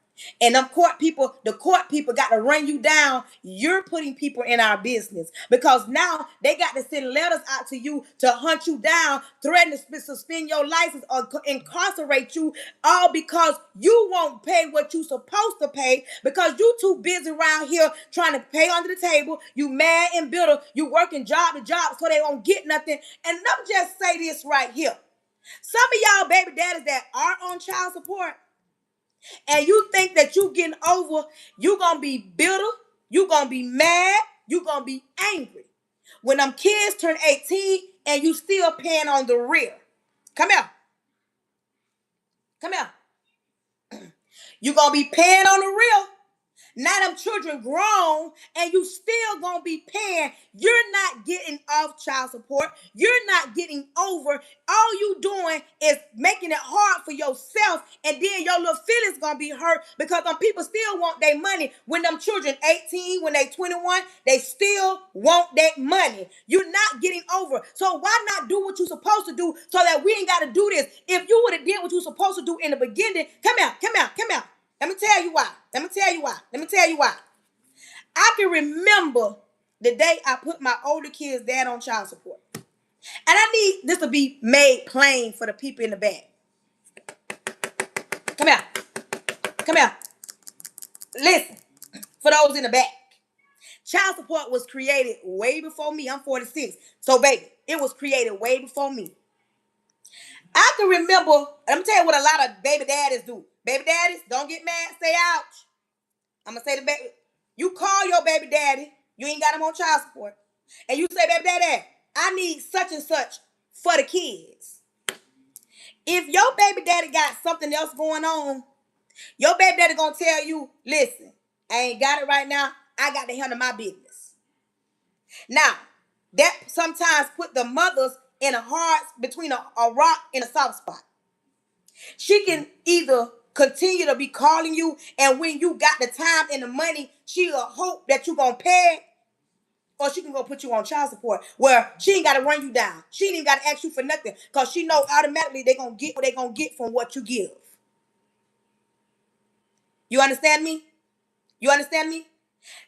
and the court people got to run you down, you're putting people in our business. Because now they got to send letters out to you to hunt you down, threaten to suspend your license or incarcerate you, all because you won't pay what you supposed to pay because you too busy around here trying to pay under the table. You mad and bitter. You working job to job so they won't get nothing. And let me just say this right here. Some of y'all baby daddies that are on child support, and you think that you getting over, you gonna be bitter, you gonna be mad, you gonna be angry when them kids turn 18 and you still paying on the rear. Come here. Come here. You gonna be paying on the real. Now them children grown and you still gonna be paying. You're not getting off child support. You're not getting over. All you doing is making it hard for yourself, and then your little feelings gonna be hurt because them people still want their money. When them children 18, when they 21, they still want that money. You're not getting over. So why not do what you're supposed to do so that we ain't gotta do this? If you would have did what you're supposed to do in the beginning, come out. Let me tell you why. I can remember the day I put my older kid's dad on child support. And I need this to be made plain for the people in the back. Come here. Listen, for those in the back. Child support was created way before me. I'm 46. So, baby, it was created way before me. I can remember, let me tell you what a lot of baby daddies do. Baby daddies, don't get mad, say ouch. I'm going to say the baby. You call your baby daddy, you ain't got him on child support, and you say, baby daddy, I need such and such for the kids. If your baby daddy got something else going on, your baby daddy going to tell you, listen, I ain't got it right now. I got to handle my business. Now, that sometimes put the mothers in a hard, between a rock and a soft spot. She can either continue to be calling you, and when you got the time and the money, she'll hope that you're going to pay, or she can go put you on child support where she ain't got to run you down. She ain't even got to ask you for nothing because she know automatically they're going to get what they're going to get from what you give. You understand me?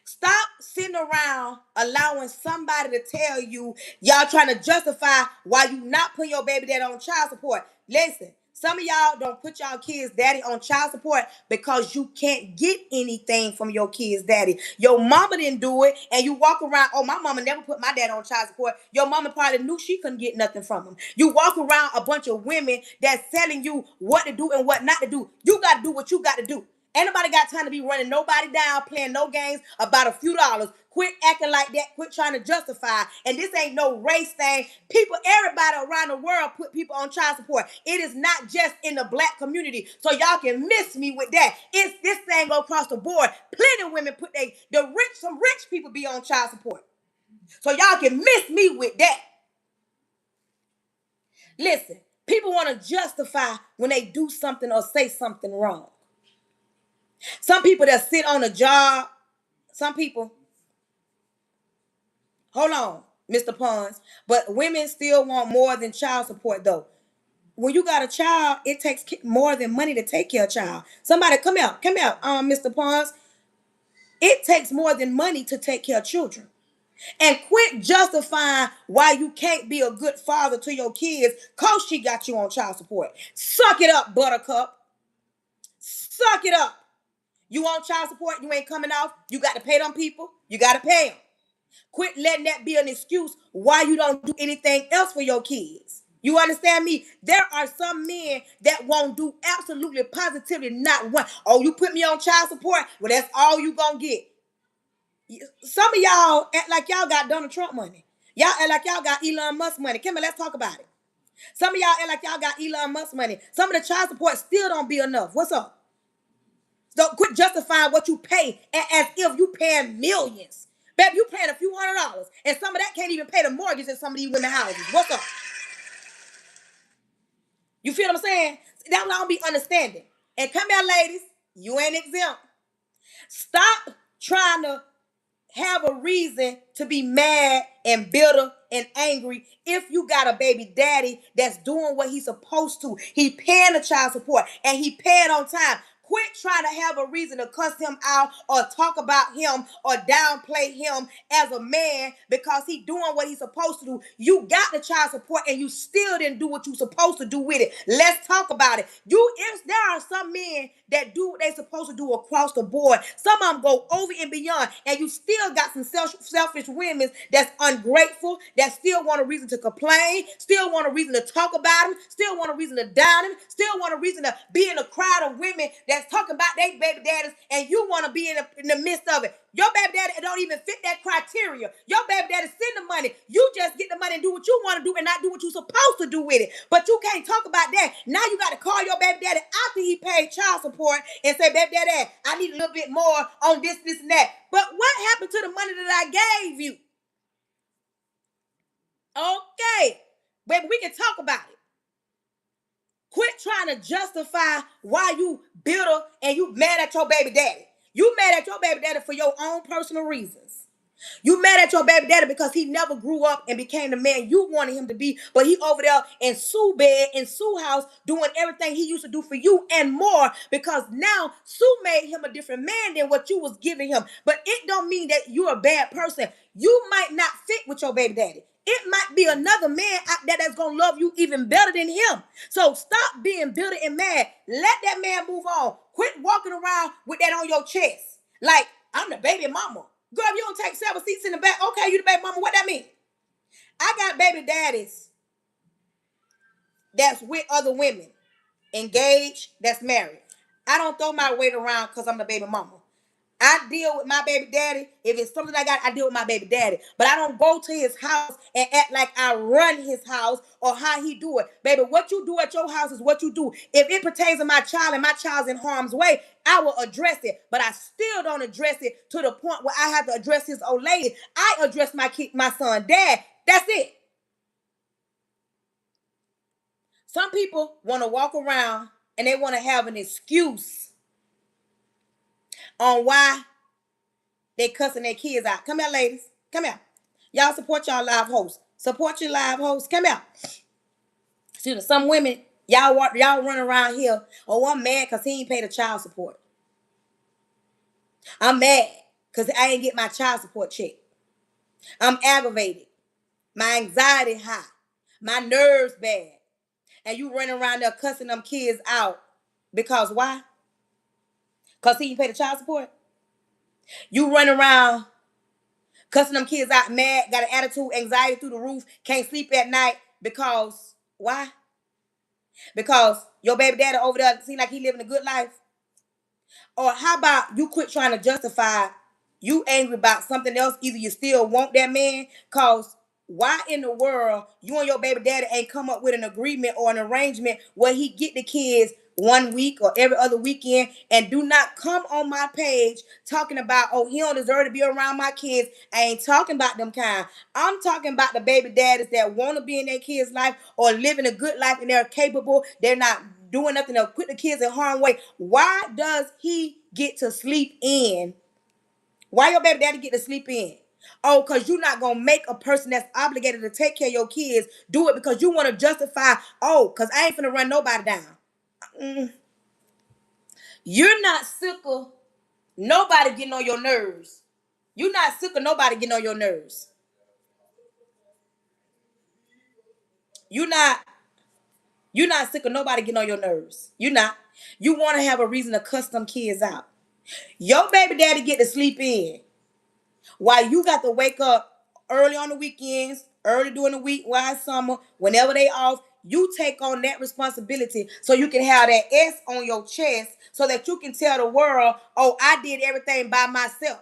Stop sitting around allowing somebody to tell you y'all trying to justify why you not putting your baby daddy on child support. Listen, some of y'all don't put y'all kids' daddy on child support because you can't get anything from your kids' daddy. Your mama didn't do it, and you walk around, oh, my mama never put my dad on child support. Your mama probably knew she couldn't get nothing from him. You walk around a bunch of women that's telling you what to do and what not to do. You got to do what you got to do. Ain't nobody got time to be running nobody down, playing no games about a few dollars. Quit acting like that. Quit trying to justify. And this ain't no race thing. People, everybody around the world put people on child support. It is not just in the black community. So y'all can miss me with that. It's this thing go across the board. Plenty of women put some rich people be on child support. So y'all can miss me with that. Listen, people want to justify when they do something or say something wrong. Some people that sit on a job, some people, hold on, Mr. Pons, but women still want more than child support though. When you got a child, it takes more than money to take care of a child. Somebody come out, Mr. Pons. It takes more than money to take care of children. And quit justifying why you can't be a good father to your kids because she got you on child support. Suck it up, buttercup. Suck it up. You on child support, you ain't coming off. You got to pay them people. You got to pay them. Quit letting that be an excuse why you don't do anything else for your kids. You understand me? There are some men that won't do absolutely positively not one. Oh, you put me on child support? Well, that's all you gonna get. Some of y'all act like y'all got Donald Trump money. Y'all act like y'all got Elon Musk money. Come on, let's talk about it. Some of y'all act like y'all got Elon Musk money. Some of the child support still don't be enough. What's up? So quit justifying what you pay as if you paying millions. Baby, you paying a few $100s. And some of that can't even pay the mortgage in some of these women houses. What's up? You feel what I'm saying? That's what I don't be understanding. And come here, ladies. You ain't exempt. Stop trying to have a reason to be mad and bitter and angry if you got a baby daddy that's doing what he's supposed to. He paying the child support and he paying on time. Quit trying to have a reason to cuss him out or talk about him or downplay him as a man because he doing what he's supposed to do. You got the child support and you still didn't do what you supposed to do with it. Let's talk about it. There are some men that do what they supposed to do across the board. Some of them go over and beyond, and you still got some selfish women that's ungrateful, that still want a reason to complain, still want a reason to talk about him, still want a reason to down him, still want a reason to be in a crowd of women that's talking about their baby daddies, and you want to be in the midst of it. Your baby daddy don't even fit that criteria. Your baby daddy send the money. You just get the money and do what you want to do and not do what you're supposed to do with it. But you can't talk about that. Now you got to call your baby daddy after he paid child support and say, baby daddy, I need a little bit more on this, and that. But what happened to the money that I gave you? Okay. Baby, we can talk about it. Quit trying to justify why you bitter and you mad at your baby daddy. You mad at your baby daddy for your own personal reasons. You mad at your baby daddy because he never grew up and became the man you wanted him to be, but he over there in Sue bed, in Sue house, doing everything he used to do for you and more because now Sue made him a different man than what you was giving him. But it don't mean that you're a bad person. You might not fit with your baby daddy. It might be another man out there that's going to love you even better than him. So stop being bitter and mad. Let that man move on. Quit walking around with that on your chest. Like, I'm the baby mama. Girl, if you don't take 7 seats in the back, okay, you the baby mama. What that mean? I got baby daddies that's with other women, engaged, that's married. I don't throw my weight around because I'm the baby mama. I deal with my baby daddy. If it's something I deal with my baby daddy. But I don't go to his house and act like I run his house or how he do it. Baby, what you do at your house is what you do. If it pertains to my child and my child's in harm's way, I will address it. But I still don't address it to the point where I have to address his old lady. I address my son, dad. That's it. Some people want to walk around and they want to have an excuse on why they cussing their kids out. Come here, ladies. Come here. Y'all support y'all live hosts. Support your live hosts. Come here. See, some women, y'all run around here. Oh, I'm mad because he ain't paid the child support. I'm mad because I ain't get my child support check. I'm aggravated. My anxiety high. My nerves bad. And you running around there cussing them kids out. Because why? Because he ain't paid the child support? You run around cussing them kids out, mad, got an attitude, anxiety through the roof, can't sleep at night because, why? Because your baby daddy over there seem like he living a good life? Or how about you quit trying to justify you angry about something else? Either you still want that man, cause why in the world you and your baby daddy ain't come up with an agreement or an arrangement where he get the kids 1 week or every other weekend, and do not come on my page talking about, oh, he don't deserve to be around my kids. I ain't talking about them kind. I'm talking about the baby daddies that want to be in their kids' life or living a good life and they're capable. They're not doing nothing to put the kids in harm's way. Why does he get to sleep in? Why your baby daddy get to sleep in? Oh, because you're not going to make a person that's obligated to take care of your kids do it because you want to justify, oh, because I ain't finna run nobody down. You're not sick of nobody getting on your nerves. You're not sick of nobody getting on your nerves. You're not sick of nobody getting on your nerves. You're not. You want to have a reason to cuss them kids out. Your baby daddy get to sleep in while you got to wake up early on the weekends, early during the week, while it's summer, whenever they off. You take on that responsibility so you can have that S on your chest so that you can tell the world, oh, I did everything by myself.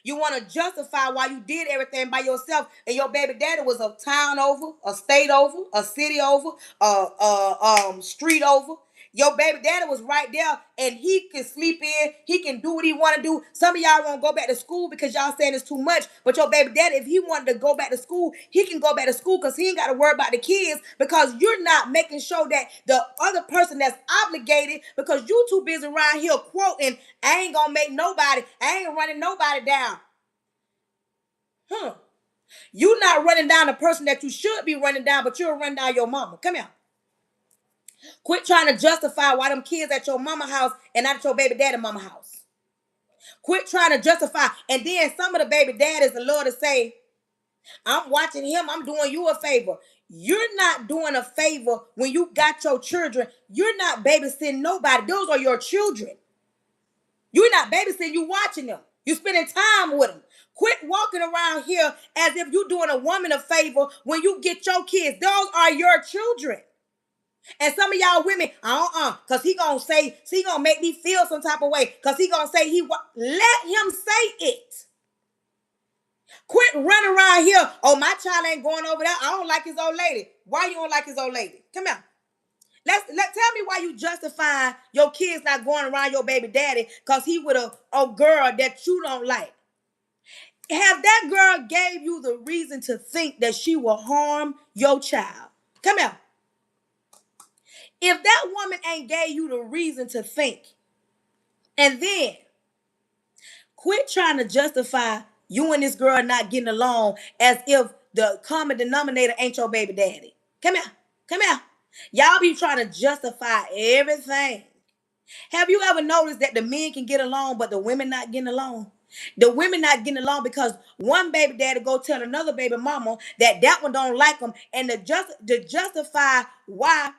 You want to justify why you did everything by yourself, and your baby daddy was a town over, a state over, a city over, street over. Your baby daddy was right there, and he can sleep in. He can do what he want to do. Some of y'all won't go back to school because y'all saying it's too much. But your baby daddy, if he wanted to go back to school, he can go back to school because he ain't got to worry about the kids because you're not making sure that the other person that's obligated because you too busy around here quoting, I ain't gonna make nobody, I ain't running nobody down. You not running down the person that you should be running down, but you're running down your mama. Come here. Quit trying to justify why them kids at your mama house and not at your baby daddy mama house. Quit trying to justify. And then some of the baby daddies, the Lord to say, I'm watching him. I'm doing you a favor. You're not doing a favor when you got your children. You're not babysitting nobody. Those are your children. You're not babysitting. You watching them. You spending time with them. Quit walking around here as if you're doing a woman a favor when you get your kids. Those are your children. And some of y'all women, because he gonna say, he gonna make me feel some type of way. Because he gonna say let him say it. Quit running around here. Oh, my child ain't going over there. I don't like his old lady. Why you don't like his old lady? Come here. Tell me why you justify your kids not going around your baby daddy because he with a girl that you don't like. Have that girl gave you the reason to think that she will harm your child? Come here. If that woman ain't gave you the reason to think, and then quit trying to justify you and this girl not getting along as if the common denominator ain't your baby daddy. Come here. Come here. Y'all be trying to justify everything. Have you ever noticed that the men can get along, but the women not getting along? The women not getting along because one baby daddy go tell another baby mama that one don't like him, and to justify why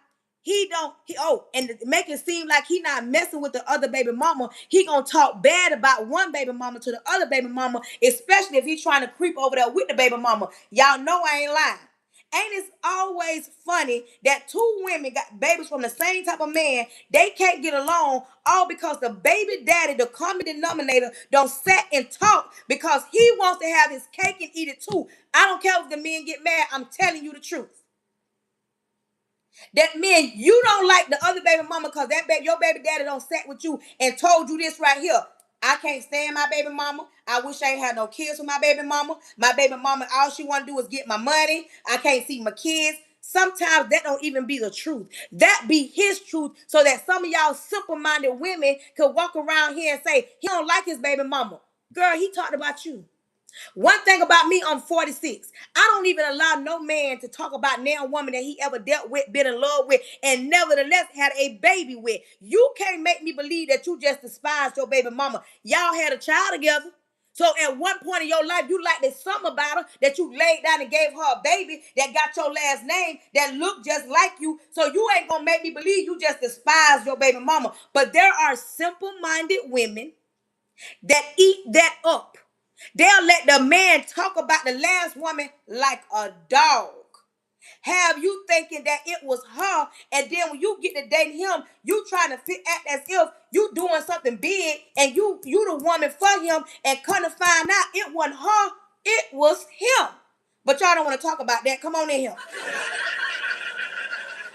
and to make it seem like he not messing with the other baby mama, he gonna talk bad about one baby mama to the other baby mama, especially if he's trying to creep over there with the baby mama. Y'all know I ain't lying. Ain't it always funny that two women got babies from the same type of man, they can't get along all because the baby daddy, the common denominator, don't sit and talk because he wants to have his cake and eat it too. I don't care if the men get mad. I'm telling you the truth. That means you don't like the other baby mama because your baby daddy don't sit with you and told you this right here. I can't stand my baby mama. I wish I ain't had no kids with my baby mama. My baby mama, all she want to do is get my money. I can't see my kids. Sometimes that don't even be the truth. That be his truth so that some of y'all simple-minded women could walk around here and say, he don't like his baby mama. Girl, he talked about you. One thing about me, I'm 46. I don't even allow no man to talk about now woman that he ever dealt with, been in love with, and nevertheless had a baby with. You can't make me believe that you just despised your baby mama. Y'all had a child together. So at one point in your life, you liked this something about her that you laid down and gave her a baby that got your last name that looked just like you. So you ain't gonna make me believe you just despise your baby mama. But there are simple-minded women that eat that up. They'll let the man talk about the last woman like a dog. Have you thinking that it was her, and then when you get to dating him, you trying to act as if you doing something big, and you the woman for him, and come to find out it wasn't her, it was him. But y'all don't want to talk about that. Come on in here.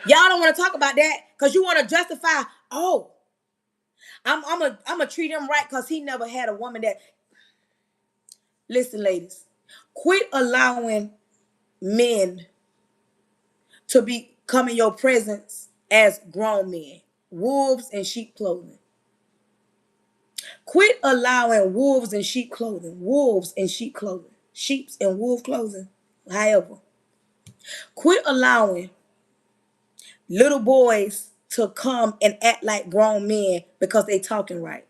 Y'all don't want to talk about that because you want to justify, oh, I'm gonna treat him right because he never had a woman that. Listen, ladies, quit allowing men to come in your presence as grown men, wolves in sheep clothing. Quit allowing wolves in sheep clothing, sheeps and wolf clothing. However, quit allowing little boys to come and act like grown men because they talking right.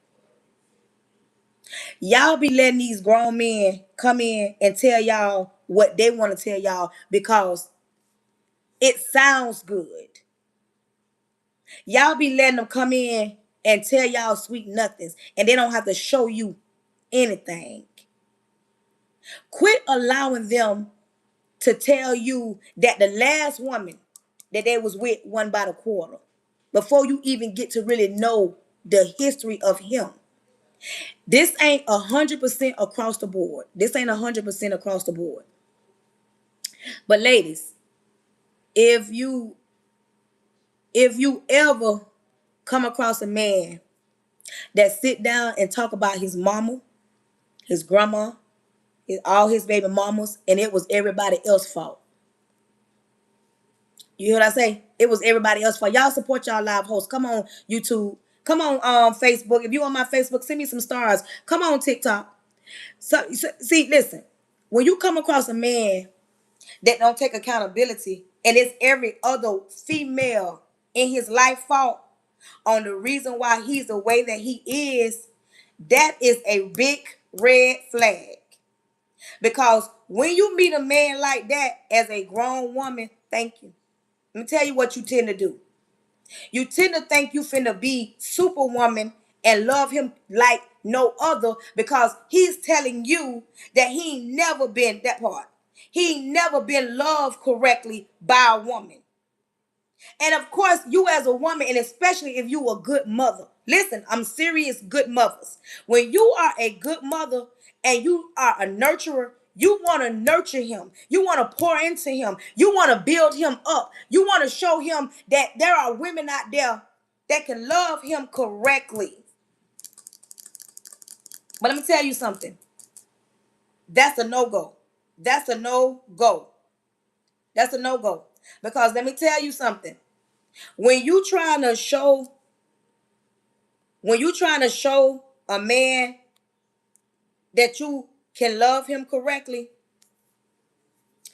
Y'all be letting these grown men come in and tell y'all what they want to tell y'all because it sounds good. Y'all be letting them come in and tell y'all sweet nothings, and they don't have to show you anything. Quit allowing them to tell you that the last woman that they was with won by the quarter before you even get to really know the history of him. This ain't 100% across the board. This ain't 100% across the board. But ladies, if you ever come across a man that sit down and talk about his mama, his grandma, all his baby mamas, and it was everybody else's fault. You hear what I say? It was everybody else's fault. Y'all support y'all live hosts. Come on, YouTube. Come on, Facebook. If you on my Facebook, send me some stars. Come on, TikTok. So see, listen. When you come across a man that don't take accountability, and it's every other female in his life fault on the reason why he's the way that he is, that is a big red flag. Because when you meet a man like that as a grown woman, thank you. Let me tell you what you tend to do. You tend to think you finna be superwoman and love him like no other because he's telling you that he ain't never been that part. He ain't never been loved correctly by a woman. And of course, you as a woman, and especially if you a good mother. Listen, I'm serious, good mothers. When you are a good mother and you are a nurturer, you want to nurture him. You want to pour into him. You want to build him up. You want to show him that there are women out there that can love him correctly. But let me tell you something. That's a no-go. That's a no-go. That's a no-go. Because let me tell you something. When you trying to show a man that you can love him correctly,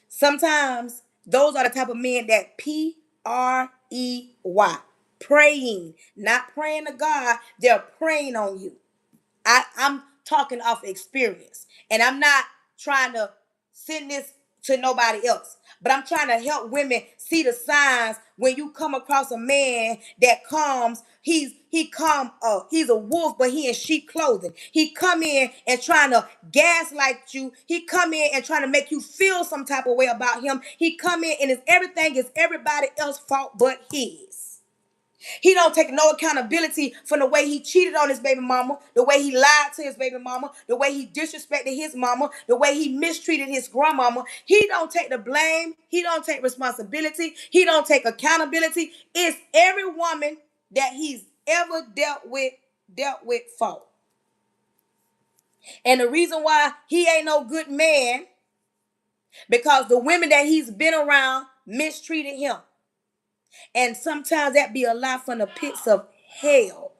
sometimes those are the type of men that P-R-E-Y, praying, not praying to God, they're praying on you. I'm talking off experience, and I'm not trying to send this to nobody else, but I'm trying to help women see the signs when you come across a man that comes. He's a wolf, but he in sheep clothing. He come in and trying to gaslight you. He come in and trying to make you feel some type of way about him. He come in and everything is everybody else's fault but his. He don't take no accountability for the way he cheated on his baby mama, the way he lied to his baby mama, the way he disrespected his mama, the way he mistreated his grandmama. He don't take the blame. He don't take responsibility. He don't take accountability. It's every woman that he's ever dealt with fault. And the reason why he ain't no good man, because the women that he's been around mistreated him. And sometimes that be a lie from the pits of hell.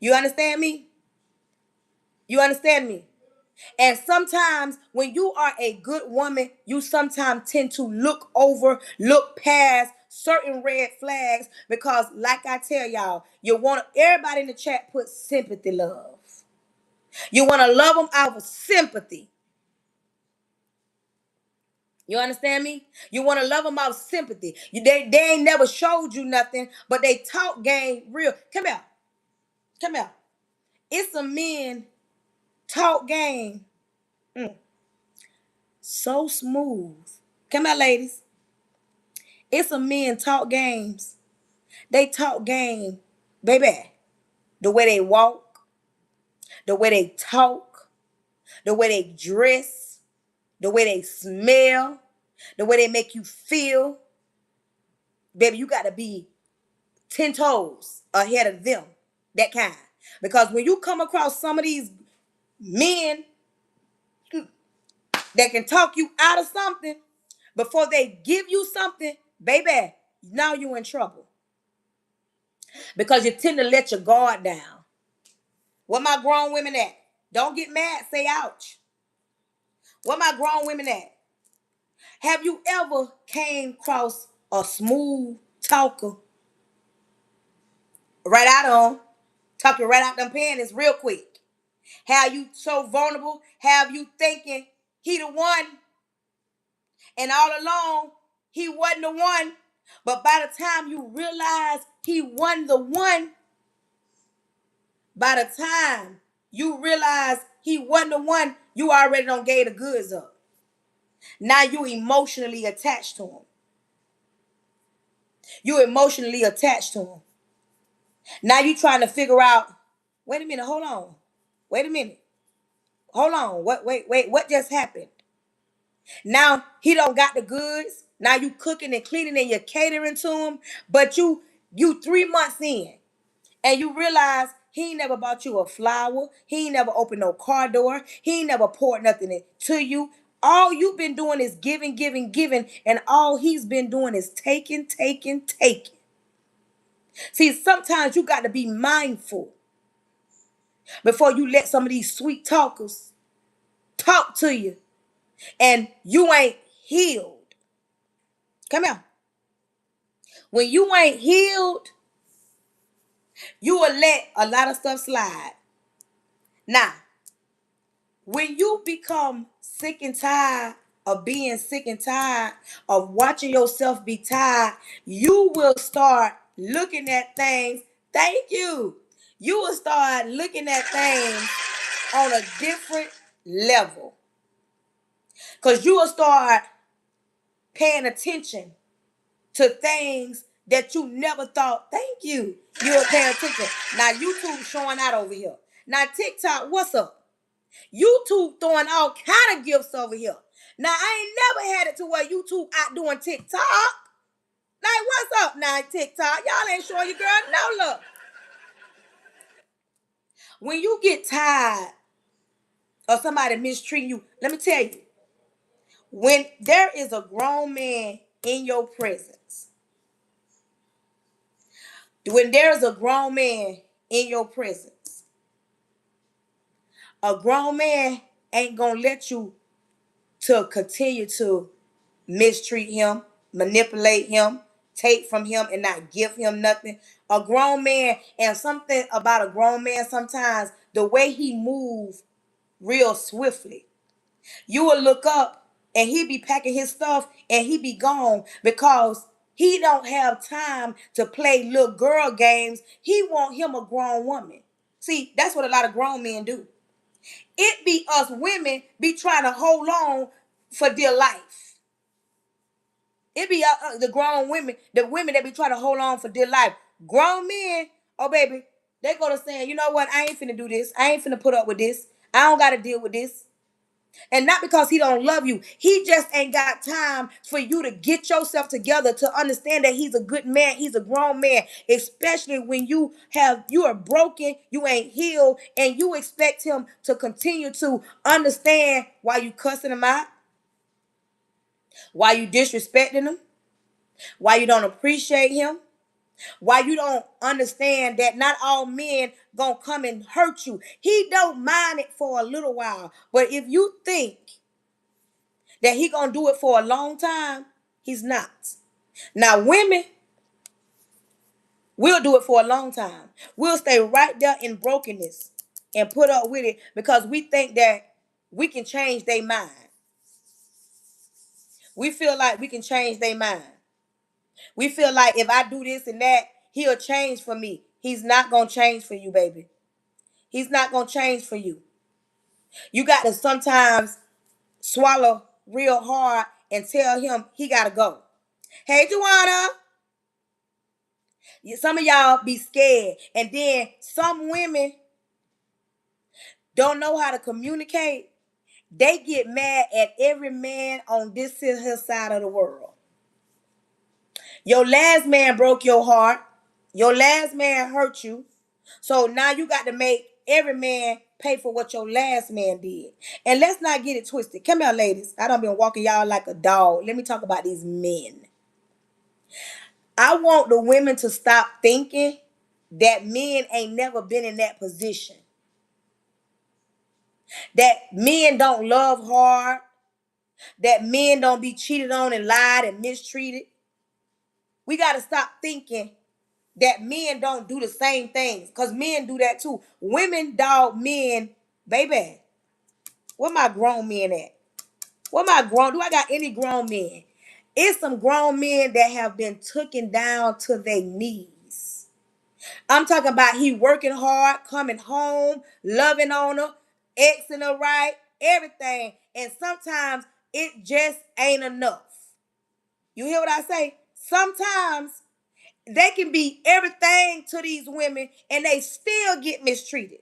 You understand me? You understand me? And sometimes when you are a good woman, you sometimes tend to look past certain red flags because, like I tell y'all, you want everybody in the chat put sympathy love. You want to love them out of sympathy. You understand me? You want to love them out of sympathy. They ain't never showed you nothing, but they talk game real. Come here. Come here. It's some men talk game. So smooth. Come here, ladies. It's some men talk games. They talk game, baby. The way they walk, the way they talk, the way they dress, the way they smell, the way they make you feel. Baby, you got to be 10 toes ahead of them. That kind. Because when you come across some of these men that can talk you out of something before they give you something, baby, now you in trouble. Because you tend to let your guard down. Where my grown women at? Don't get mad, say ouch. Where my grown women at? Have you ever came across a smooth talker? Right out on. Talking right out them panties real quick. Have you so vulnerable? Have you thinking he the one? And all along, he wasn't the one. But by the time you realize he won the one, by the time you realize he won the one, you already done gave the goods up. Now you emotionally attached to him. You emotionally attached to him. Now you trying to figure out, wait a minute, hold on. Wait a minute. Hold on. What just happened? Now he don't got the goods. Now you cooking and cleaning and you're catering to him. But you 3 months in and you realize he ain't never bought you a flower. He ain't never opened no car door. He ain't never poured nothing to you. All you've been doing is giving, giving, giving, and all he's been doing is taking, taking, taking. See, sometimes you got to be mindful before you let some of these sweet talkers talk to you and you ain't healed. Come here. When you ain't healed, you will let a lot of stuff slide. Now, when you become sick and tired of being sick and tired of watching yourself be tired, you will start looking at things. Thank you. You will start looking at things on a different level. Because you will start paying attention to things that you never thought. Thank you. You'll pay attention. Now YouTube showing out over here. Now TikTok, what's up? YouTube throwing all kind of gifts over here. Now I ain't never had it to where YouTube out doing TikTok. Like what's up now TikTok? Y'all ain't showing your girl no look. When you get tired of somebody mistreating you, let me tell you, when there is a grown man in your presence, when there's a grown man in your presence, a grown man ain't gonna let you to continue to mistreat him, manipulate him, take from him, and not give him nothing. A grown man, and something about a grown man sometimes, the way he move real swiftly. You will look up and he be packing his stuff and he be gone because he don't have time to play little girl games. He want him a grown woman. See, that's what a lot of grown men do. It be us women be trying to hold on for dear life. It be the grown women, the women that be trying to hold on for dear life. Grown men, oh baby, they go to saying, you know what, I ain't finna do this. I ain't finna put up with this. I don't gotta deal with this. And not because he don't love you. He just ain't got time for you to get yourself together to understand that he's a good man. He's a grown man, especially when you are broken, you ain't healed, and you expect him to continue to understand why you cussing him out, why you disrespecting him, why you don't appreciate him, why you don't understand that not all men gonna come and hurt you. He don't mind it for a little while, but if you think that he gonna do it for a long time, he's not. Now women will do it for a long time. We'll stay right there in brokenness and put up with it because we think that we can change their mind. We feel like we can change their mind. We feel like if I do this and that, he'll change for me. He's not gonna change for you, baby. He's not gonna change for you. You got to sometimes swallow real hard and tell him he gotta go. Hey, Joanna. Some of y'all be scared. And then some women don't know how to communicate. They get mad at every man on this here side of the world. Your last man broke your heart. Your last man hurt you. So now you got to make every man pay for what your last man did. And let's not get it twisted. Come here, ladies. I done been walking y'all like a dog. Let me talk about these men. I want the women to stop thinking that men ain't never been in that position. That men don't love hard. That men don't be cheated on and lied and mistreated. We got to stop thinking that men don't do the same things. Because men do that too. Women dog men, baby. Where my grown men at? Where my grown? Do I got any grown men? It's some grown men that have been taken down to their knees. I'm talking about he working hard, coming home, loving on her, exing her right, everything. And sometimes it just ain't enough. You hear what I say? Sometimes they can be everything to these women and they still get mistreated.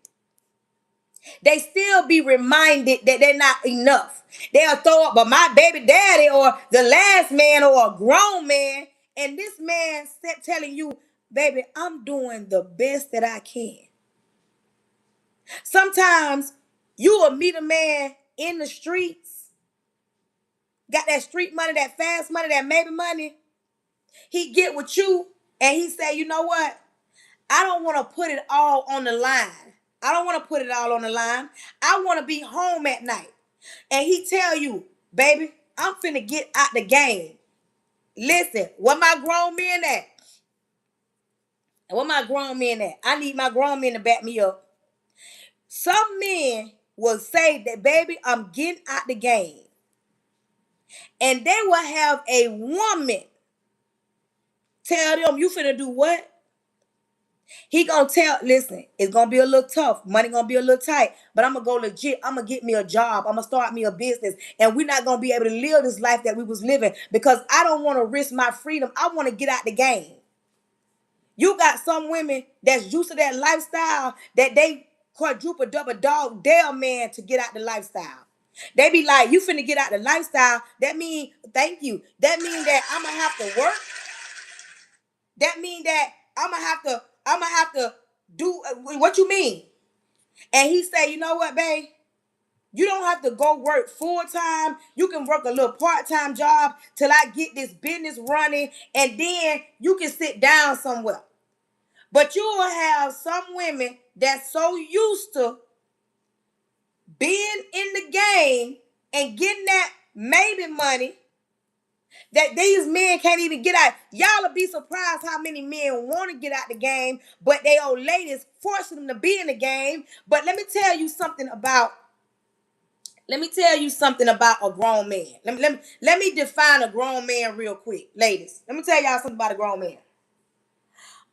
They still be reminded that they're not enough. They'll throw up, but my baby daddy or the last man or a grown man, and this man telling you, baby, I'm doing the best that I can. Sometimes you will meet a man in the streets, got that street money, that fast money, that maybe money. He get with you and he say, you know what? I don't want to put it all on the line. I don't want to put it all on the line. I want to be home at night. And he tell you, baby, I'm finna get out the game. Listen, where my grown men at? Where my grown men at? I need my grown men to back me up. Some men will say that, baby, I'm getting out the game. And they will have a woman tell them, you finna do what? He gonna tell, listen, it's gonna be a little tough. Money gonna be a little tight, but I'm gonna go legit. I'm gonna get me a job. I'm gonna start me a business. And we're not gonna be able to live this life that we was living because I don't want to risk my freedom. I want to get out the game. You got some women that's used to that lifestyle that they quadruple double dog dare man to get out the lifestyle. They be like, you finna get out the lifestyle. That mean, thank you. That mean that I'm gonna have to work. That mean that I'm gonna have to do what you mean. And he say, you know what, babe? You don't have to go work full time. You can work a little part-time job till I get this business running, and then you can sit down somewhere. But you will have some women that's so used to being in the game and getting that maybe money that these men can't even get out. Y'all will be surprised how many men want to get out the game, but they old ladies forcing them to be in the game. But let me tell you something about a grown man. Let me define a grown man real quick, ladies. Let me tell y'all something about a grown man.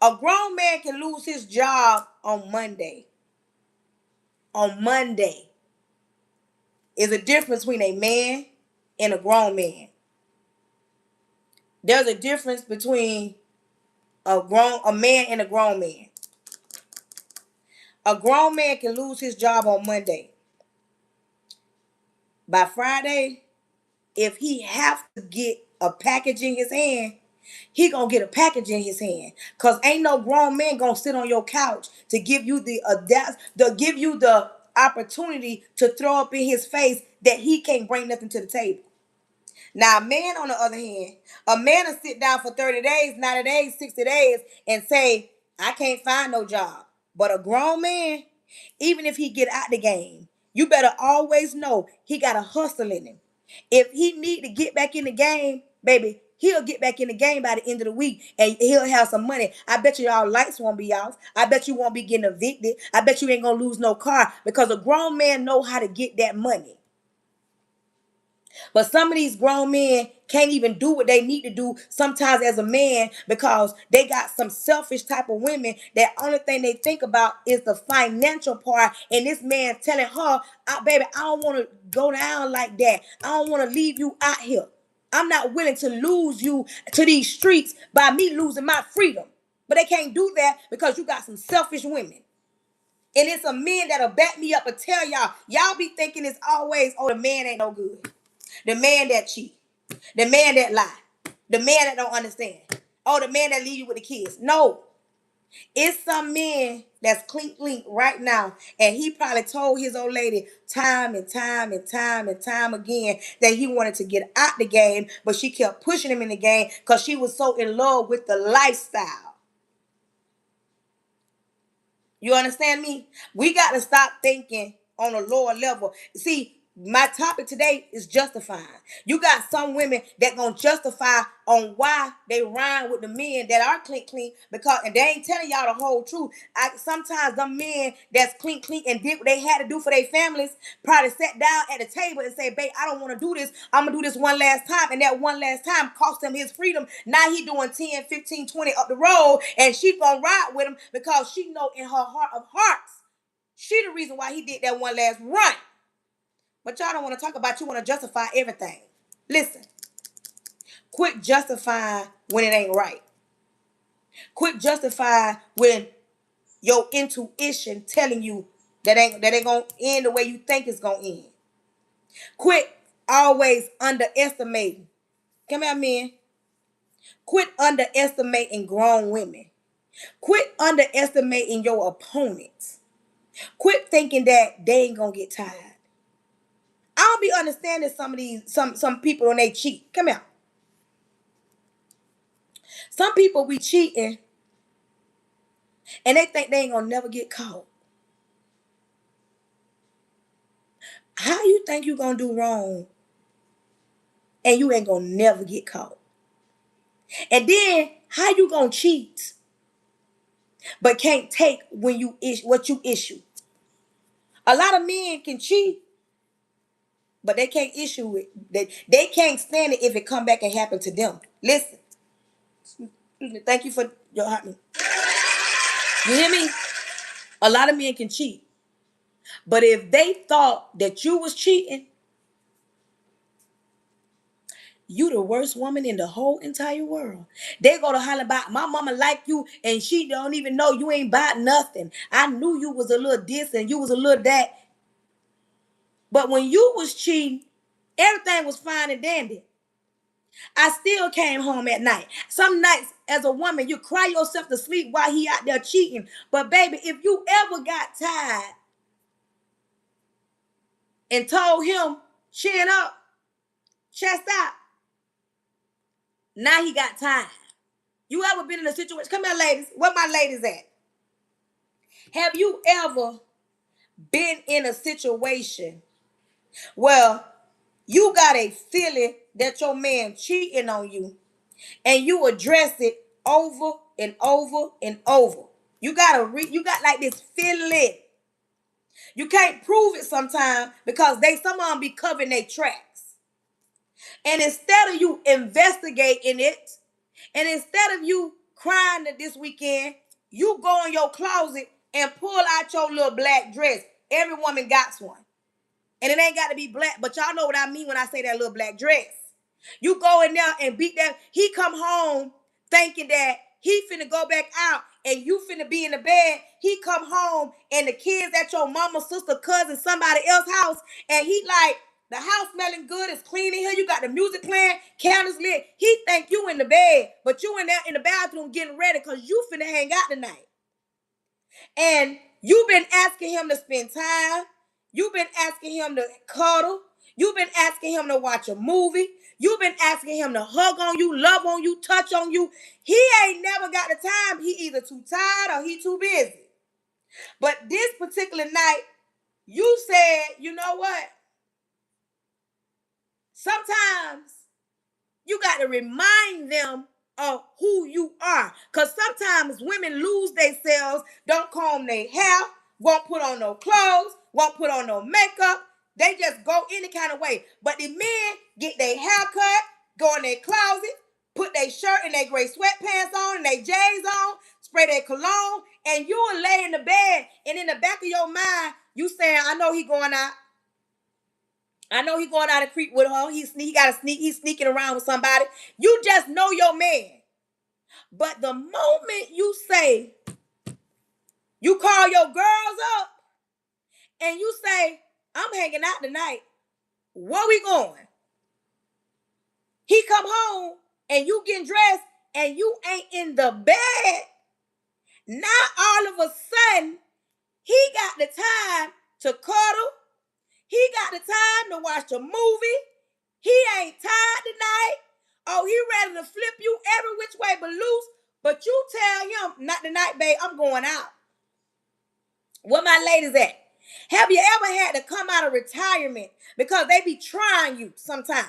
A grown man can lose his job on Monday. On Monday is a difference between a man and a grown man. There's a difference between a man and a grown man. A grown man can lose his job on Monday. By Friday, if he have to get a package in his hand, he gonna get a package in his hand. Cause ain't no grown man gonna sit on your couch to give you the opportunity to throw up in his face that he can't bring nothing to the table. Now, a man, on the other hand, a man will sit down for 30 days, 90 days, 60 days, and say, I can't find no job. But a grown man, even if he get out the game, you better always know he got a hustle in him. If he need to get back in the game, baby, he'll get back in the game by the end of the week and he'll have some money. I bet you y'all lights won't be off. I bet you won't be getting evicted. I bet you ain't gonna lose no car because a grown man know how to get that money. But some of these grown men can't even do what they need to do sometimes as a man because they got some selfish type of women that only thing they think about is the financial part. And this man telling her, baby, I don't want to go down like that. I don't want to leave you out here. I'm not willing to lose you to these streets by me losing my freedom. But they can't do that because you got some selfish women. And it's a men that'll back me up and tell y'all be thinking it's always, oh, the man ain't no good. The man that cheat. The man that lie. The man that don't understand. Oh, the man that leave you with the kids. No. It's some men that's clink right now. And he probably told his old lady time and time and time and time again that he wanted to get out the game. But she kept pushing him in the game because she was so in love with the lifestyle. You understand me? We got to stop thinking on a lower level. See, my topic today is justifying. You got some women that gonna justify on why they rhyme with the men that are clean, because and they ain't telling y'all the whole truth. Sometimes the men that's clean and did what they had to do for their families probably sat down at the table and say, babe, I don't want to do this. I'm gonna do this one last time. And that one last time cost him his freedom. Now he doing 10, 15, 20 up the road, and she gonna ride with him because she know in her heart of hearts, she the reason why he did that one last run. But y'all don't want to talk about, you want to justify everything. Listen, quit justifying when it ain't right. Quit justifying when your intuition telling you that ain't gonna end the way you think it's gonna end. Quit always underestimating. Come here, men. Quit underestimating grown women. Quit underestimating your opponents. Quit thinking that they ain't gonna get tired. I don't be understanding some people when they cheat. Come here. Some people be cheating and they think they ain't gonna never get caught. How you think you gonna do wrong and you ain't gonna never get caught? And then how you gonna cheat but can't take when you what you issue? A lot of men can cheat, but they can't issue it. They can't stand it if it come back and happen to them. Listen, thank you for your heart. You hear me? A lot of men can cheat, but if they thought that you was cheating, you the worst woman in the whole entire world. They go to holler about my mama like you and she don't even know you ain't bought nothing. I knew you was a little this and you was a little that. But when you was cheating, everything was fine and dandy. I still came home at night. Some nights as a woman, you cry yourself to sleep while he out there cheating. But baby, if you ever got tired and told him, chin up, chest out, now he got tired. You ever been in a situation? Come here, ladies. Where my ladies at? Have you ever been in a situation where you got a feeling that your man cheating on you and you address it over and over and over? You got like this feeling. You can't prove it sometimes because some of them be covering their tracks. And instead of you investigating it, and instead of you crying this weekend, you go in your closet and pull out your little black dress. Every woman got one. And it ain't got to be black, but y'all know what I mean when I say that little black dress. You go in there and beat that. He come home thinking that he finna go back out and you finna be in the bed. He come home and the kids at your mama, sister, cousin, somebody else's house, and he like, the house smelling good, it's clean in here, you got the music playing, candles lit. He think you in the bed, but you in there in the bathroom getting ready because you finna hang out tonight. And you've been asking him to spend time. You've been asking him to cuddle. You've been asking him to watch a movie. You've been asking him to hug on you, love on you, touch on you. He ain't never got the time. He either too tired or he too busy. But this particular night, you said, you know what? Sometimes you got to remind them of who you are. Because sometimes women lose themselves, don't comb their hair, won't put on no clothes, won't put on no makeup. They just go any kind of way. But the men get their hair cut, go in their closet, put their shirt and their gray sweatpants on and their J's on, spray their cologne, and you will lay in the bed, and in the back of your mind, you saying, I know he going out. I know he going out to creep with her. He's sneaking around with somebody. You just know your man. But the moment you say, you call your girls up and you say, I'm hanging out tonight. Where we going? He come home and you getting dressed and you ain't in the bed. Now all of a sudden, he got the time to cuddle. He got the time to watch a movie. He ain't tired tonight. Oh, he ready to flip you every which way but loose. But you tell him, not tonight, babe, I'm going out. Where my ladies at? Have you ever had to come out of retirement because they be trying you sometimes?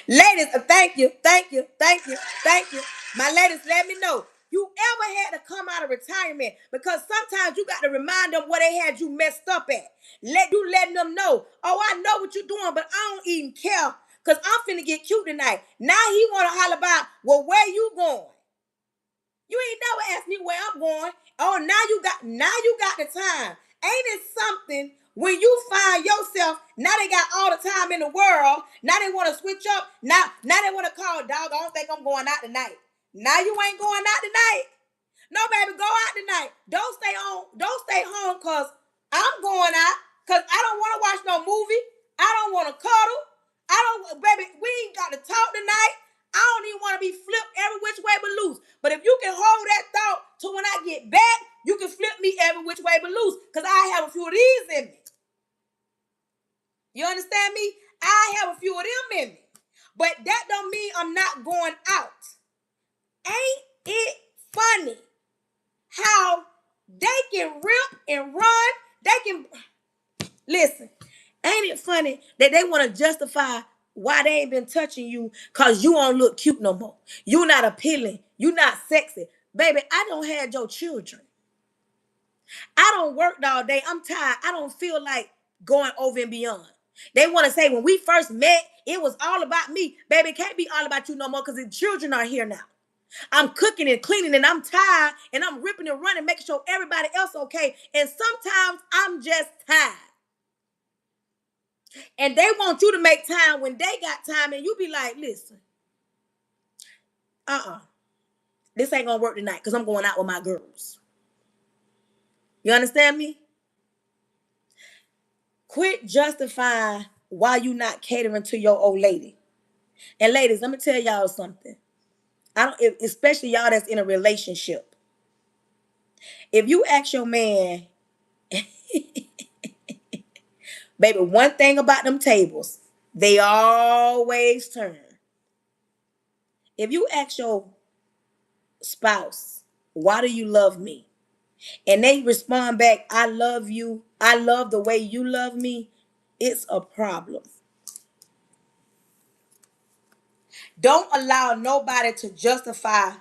Ladies, thank you, thank you, thank you, thank you. My ladies, let me know. You ever had to come out of retirement because sometimes you got to remind them where they had you messed up at. Letting them know, oh, I know what you're doing, but I don't even care because I'm finna get cute tonight. Now he want to holler about, well, where you going? You ain't never asked me where I'm going. Oh, now you got the time. Ain't it something when you find yourself, now they got all the time in the world. Now they want to switch up. Now they want to call, dog, I don't think I'm going out tonight. Now you ain't going out tonight. No, baby, go out tonight. Don't stay on. Don't stay home because I'm going out because I don't want to watch no movie. I don't want to cuddle. I don't, baby, we ain't got to talk tonight. I don't even want to be flipped every which way but loose. But if you can hold that thought to when I get back, you can flip me every which way but loose because I have a few of these in me. You understand me? I have a few of them in me. But that don't mean I'm not going out. Ain't it funny how they can rip and run? They can, listen, ain't it funny that they want to justify why they ain't been touching you because you don't look cute no more. You not appealing. You not sexy. Baby, I don't have your children. I don't work all day. I'm tired. I don't feel like going over and beyond. They want to say when we first met, it was all about me. Baby, it can't be all about you no more because the children are here now. I'm cooking and cleaning and I'm tired and I'm ripping and running, making sure everybody else okay. And sometimes I'm just tired. And they want you to make time when they got time and you be like, listen, this ain't gonna work tonight because I'm going out with my girls. You understand me? Quit justifying why you not catering to your old lady. And ladies, let me tell y'all something. Especially y'all that's in a relationship. If you ask your man, baby, one thing about them tables, they always turn. If you ask your spouse, why do you love me? And they respond back, I love you. I love the way you love me. It's a problem. Don't allow nobody to justify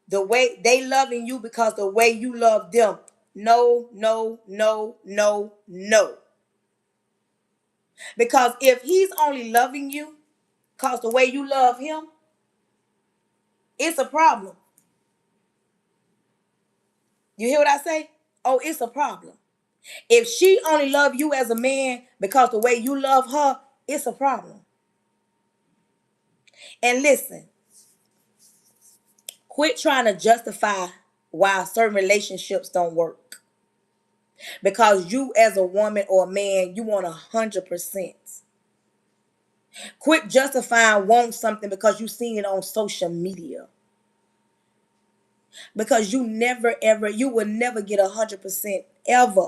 the way they loving you because the way you love them. No, no, no, no, no. Because if he's only loving you because the way you love him, it's a problem. You hear what I say? Oh, it's a problem. If she only love you as a man because the way you love her, it's a problem. And listen, quit trying to justify why certain relationships don't work. Because you as a woman or a man, you want 100%. Quit justifying want something because you seen it on social media. Because you never ever, you will never get 100% ever.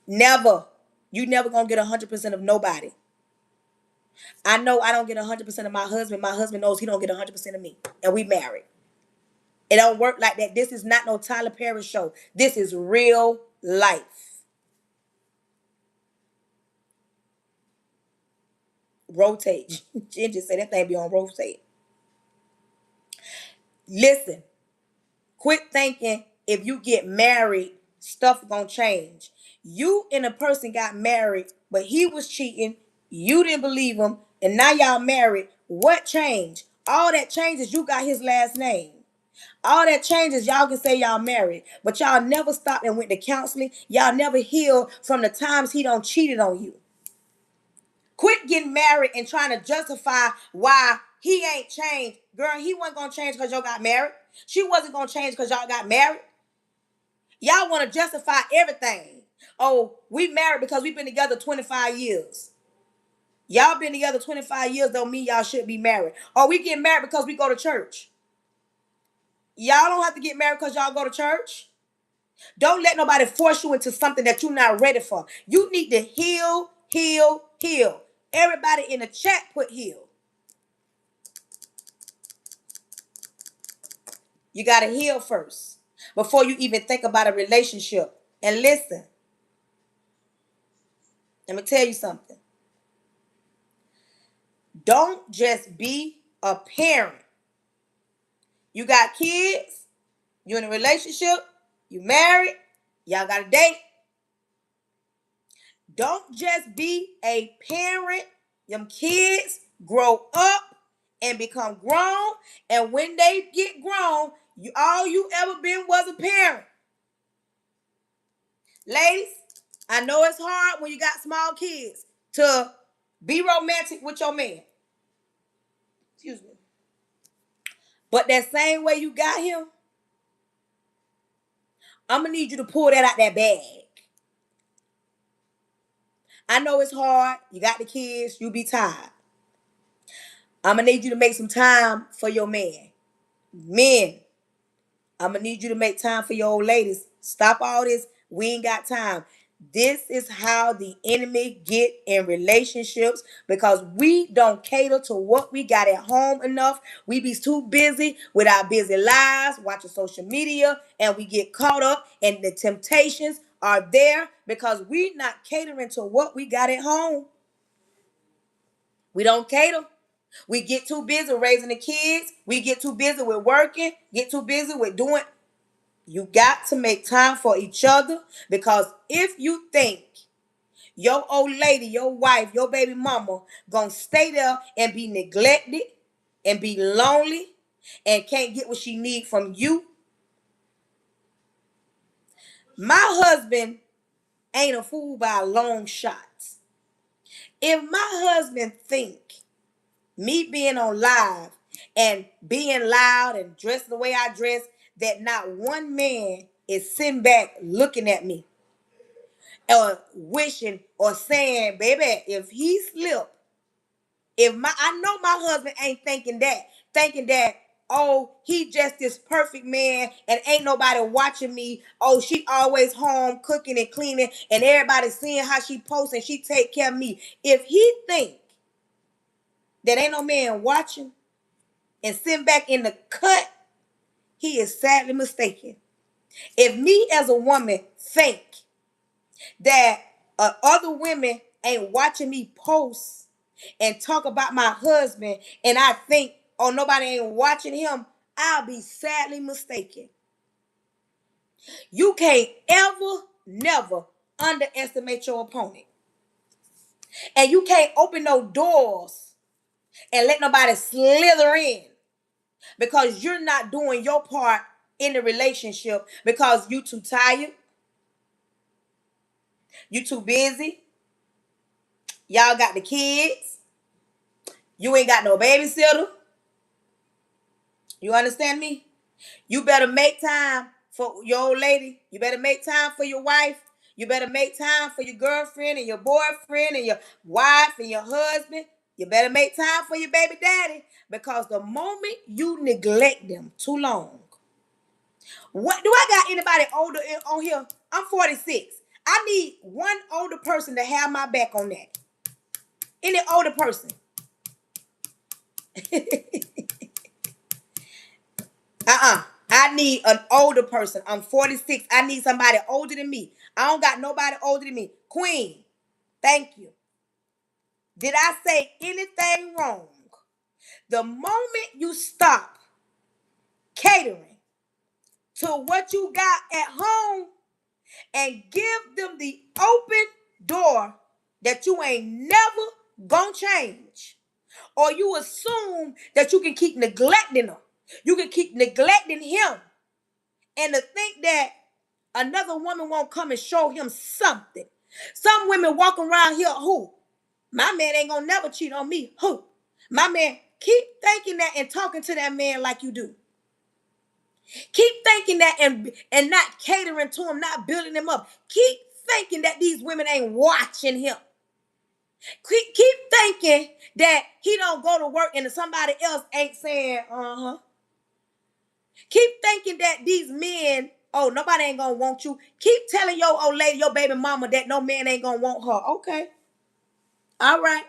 Never. You never gonna get 100% of nobody. I know I don't get 100% of my husband. My husband knows he don't get 100% of me. And we married. It don't work like that. This is not no Tyler Perry show. This is real life. Rotate. Ginger said that thing be on rotate. Listen, quit thinking if you get married, stuff gonna change. You and a person got married, but he was cheating. You didn't believe him, and now y'all married. What changed? All that changes, you got his last name. All that changes, y'all can say y'all married, but y'all never stopped and went to counseling. Y'all never healed from the times he done cheated on you. Quit getting married and trying to justify why he ain't changed. Girl, he wasn't going to change because y'all got married. She wasn't going to change because y'all got married. Y'all want to justify everything. Oh, we married because we've been together 25 years. Y'all been together 25 years don't mean y'all should be married. Or we get married because we go to church. Y'all don't have to get married because y'all go to church. Don't let nobody force you into something that you're not ready for. You need to heal, heal, heal. Everybody in the chat put heal. You got to heal first before you even think about a relationship. And listen, let me tell you something. Don't just be a parent. You got kids, you in a relationship, you married, y'all got a date. Don't just be a parent. Them kids grow up and become grown. And when they get grown, all you ever been was a parent. Ladies, I know it's hard when you got small kids to be romantic with your man. Excuse me. But that same way you got him, I'm going to need you to pull that out that bag. I know it's hard. You got the kids. You be tired. I'm going to need you to make some time for your man. Men, I'm going to need you to make time for your old ladies. Stop all this. We ain't got time. This is how the enemy get in relationships because we don't cater to what we got at home enough. We be too busy with our busy lives, watching social media, and we get caught up and the temptations are there because we not catering to what we got at home. We don't cater. We get too busy raising the kids. We get too busy with working, get too busy with doing. You got to make time for each other because if you think your old lady, your wife, your baby mama gonna stay there and be neglected and be lonely and can't get what she need from you. My husband ain't a fool by a long shot. If my husband think me being on live and being loud and dressed the way I dress, that not one man is sitting back looking at me or wishing or saying, baby, if he slip, I know my husband ain't thinking that, oh, he just this perfect man and ain't nobody watching me. Oh, she always home cooking and cleaning and everybody seeing how she posts and she take care of me. If he think that ain't no man watching and sitting back in the cut, he is sadly mistaken. If me as a woman think that other women ain't watching me post and talk about my husband and I think, oh, nobody ain't watching him, I'll be sadly mistaken. You can't ever, never underestimate your opponent. And you can't open no doors and let nobody slither in because you're not doing your part in the relationship because you too tired, you too busy, y'all got the kids, you ain't got no babysitter. You understand me? You better make time for your old lady. You better make time for your wife. You better make time for your girlfriend and your boyfriend and your wife and your husband. You better make time for your baby daddy because the moment you neglect them too long. What do I got anybody older on here? I'm 46. I need one older person to have my back on that. Any older person. I need an older person. I'm 46. I need somebody older than me. I don't got nobody older than me. Queen, thank you. Did I say anything wrong? The moment you stop catering to what you got at home and give them the open door that you ain't never gonna change, or you assume that you can keep neglecting them, you can keep neglecting him, and to think that another woman won't come and show him something. Some women walk around here, who? My man ain't gonna never cheat on me. Who? My man, keep thinking that and talking to that man like you do. Keep thinking that and not catering to him, not building him up. Keep thinking that these women ain't watching him. Keep thinking that he don't go to work and somebody else ain't saying, uh-huh. Keep thinking that these men, oh, nobody ain't gonna want you. Keep telling your old lady, your baby mama, that no man ain't gonna want her. Okay. All right.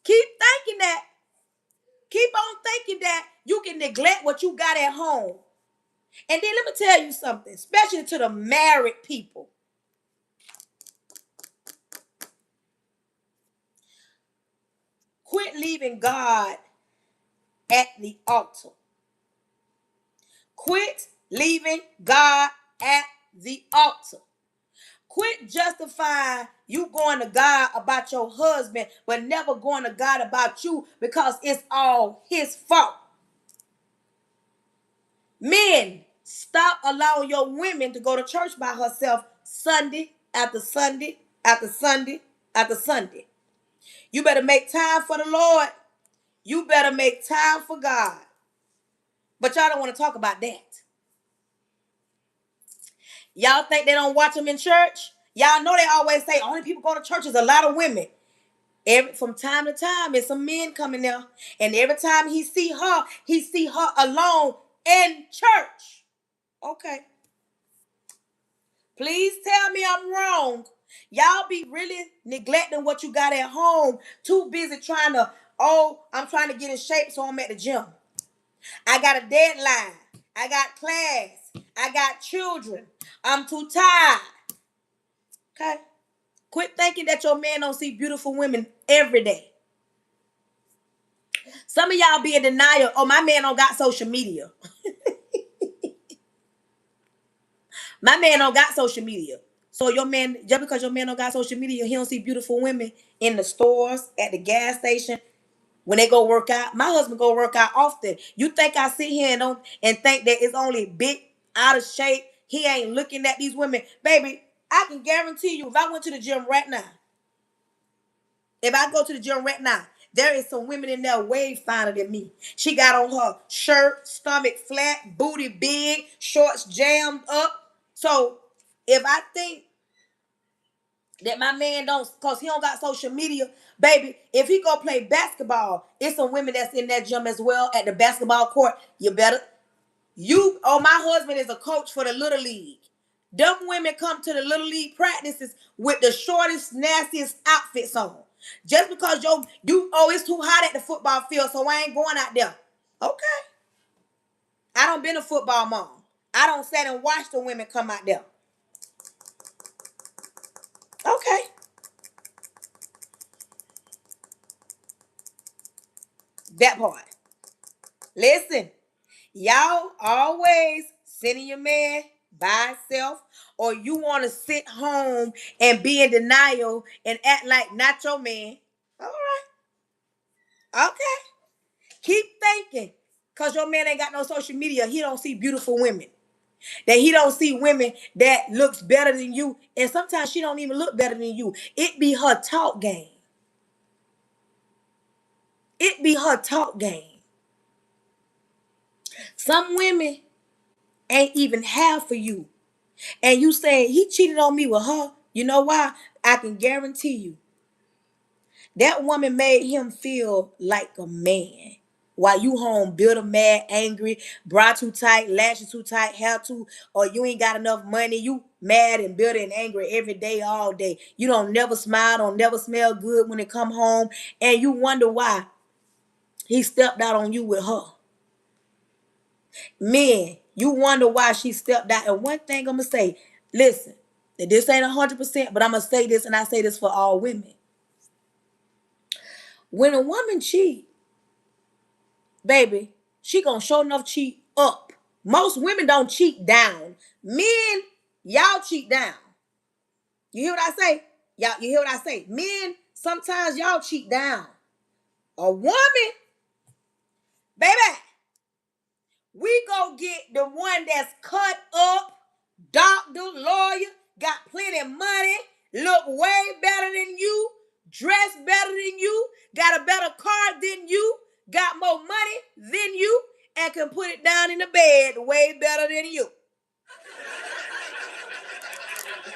Keep thinking that. Keep on thinking that you can neglect what you got at home And then let me tell you something, especially to the married people. Quit leaving God at the altar. Quit leaving God at the altar. Quit justifying you going to God about your husband, but never going to God about you because it's all his fault. Men, stop allowing your women to go to church by herself Sunday after Sunday after Sunday after Sunday. You better make time for the Lord. You better make time for God. But y'all don't want to talk about that. Y'all think they don't watch them in church? Y'all know they always say only people go to church is a lot of women. From time to time, it's some men coming there. And every time he see her alone in church. Okay. Please tell me I'm wrong. Y'all be really neglecting what you got at home. Too busy trying to, I'm trying to get in shape so I'm at the gym. I got a deadline. I got class. I got children. I'm too tired. Okay? Quit thinking that your man don't see beautiful women every day. Some of y'all be in denial. Oh, my man don't got social media. My man don't got social media. So your man, just because your man don't got social media, he don't see beautiful women in the stores, at the gas station, when they go work out. My husband go work out often. You think I sit here and think that it's only big, out of shape, he ain't looking at these women? Baby, I can guarantee you, if I went to the gym right now, there is some women in there way finer than me. She got on her shirt, stomach flat, booty big, shorts jammed up. So if I think that my man don't, because he don't got social media, baby, if he go play basketball, it's some women that's in that gym as well at the basketball court. My husband is a coach for the Little League. Them women come to the Little League practices with the shortest, nastiest outfits on. Just because it's too hot at the football field, so I ain't going out there. Okay. I done been a football mom. I don't sit and watch the women come out there. Okay. That part. Listen, y'all always sending your man by himself, or you want to sit home and be in denial and act like not your man. All right. Okay. Keep thinking. Because your man ain't got no social media. He don't see beautiful women. That he don't see women that looks better than you. And sometimes she don't even look better than you. It be her talk game. It be her talk game. Some women ain't even have for you. And you saying he cheated on me with her. You know why? I can guarantee you. That woman made him feel like a man. While you home, bitter, mad, angry, bra too tight, lashes too tight, hair too, or you ain't got enough money. You mad and bitter and angry every day, all day. You don't never smile, don't never smell good when they come home. And you wonder why he stepped out on you with her. Men, you wonder why she stepped out. And one thing I'm going to say, listen, this ain't 100%, but I'm going to say this, and I say this for all women. When a woman cheat, baby, she gonna show enough cheat up. Most women don't cheat down. Men, y'all cheat down. You hear what I say? You hear what I say? Men, sometimes y'all cheat down. A woman, baby, we go get the one that's cut up, doctor, lawyer, got plenty of money, look way better than you, dress better than you, got a better car than you, got more money than you, and can put it down in the bed way better than you.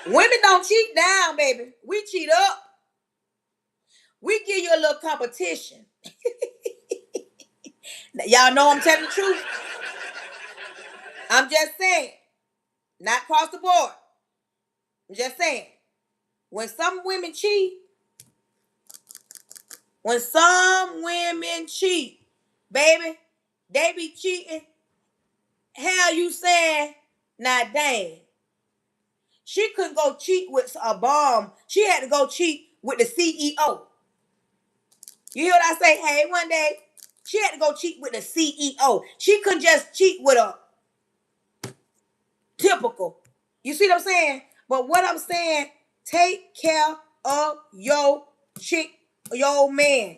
Women don't cheat down, baby. We cheat up. We give you a little competition. Y'all know I'm telling the truth. I'm just saying. Not across the board. I'm just saying. When some women cheat, baby, they be cheating Hell, you saying, now dang, she couldn't go cheat with a bomb. She had to go cheat with the CEO. You hear what I say? Hey, one day, she had to go cheat with the CEO. She couldn't just cheat with a typical. You see what I'm saying? But what I'm saying, take care of your chick, your man.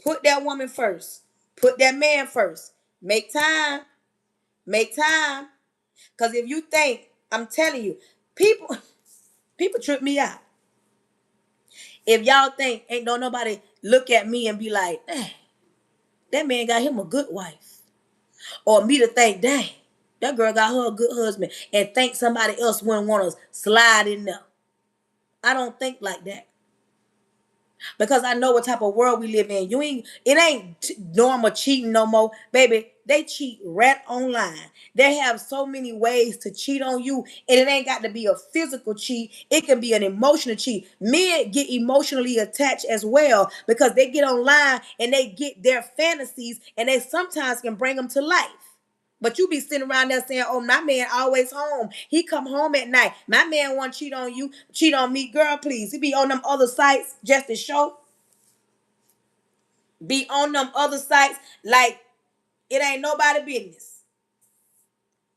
Put that woman first. Put that man first. Make time. Make time. Because if you think, I'm telling you, people trip me out. If y'all think ain't no nobody look at me and be like, dang, that man got him a good wife. Or me to think, dang, that girl got her a good husband. And think somebody else wouldn't want to slide in there. I don't think like that. Because I know what type of world we live in. It ain't normal cheating no more. Baby, they cheat right online. They have so many ways to cheat on you. And it ain't got to be a physical cheat. It can be an emotional cheat. Men get emotionally attached as well because they get online and they get their fantasies and they sometimes can bring them to life. But you be sitting around there saying, oh, my man always home. He come home at night. My man want to cheat on you, cheat on me. Girl, please. He be on them other sites just to show. Be on them other sites like it ain't nobody business.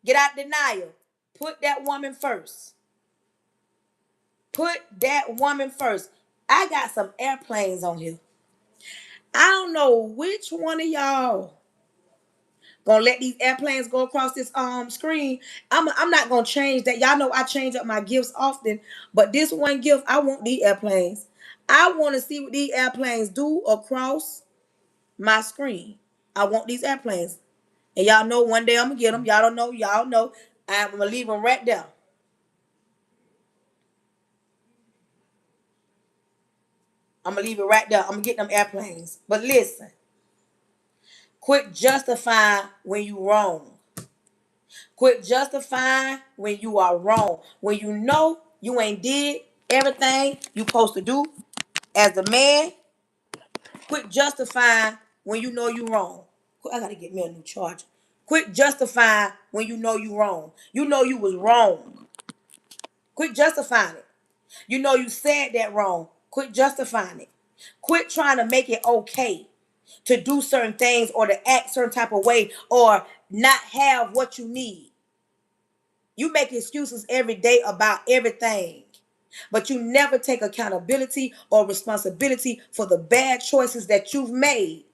Get out denial. Put that woman first. Put that woman first. I got some airplanes on here. I don't know which one of y'all gonna let these airplanes go across this screen. I'm not gonna change that. Y'all know I change up my gifts often, but this one gift, I want these airplanes. I want to see what these airplanes do across my screen. I want these airplanes. And y'all know one day I'm gonna get them. Y'all don't know, y'all know. I'm gonna leave them right there. I'm gonna leave it right there. I'm gonna get them airplanes. But listen, quit justifying when you wrong. Quit justifying when you are wrong. When you know you ain't did everything you supposed to do as a man, quit justifying when you know you wrong. I gotta get me a new charger. Quit justifying when you know you wrong. You know you was wrong. Quit justifying it. You know you said that wrong. Quit justifying it. Quit trying to make it okay to do certain things or to act certain type of way or not have what you need. You make excuses every day about everything, but you never take accountability or responsibility for the bad choices that you've made,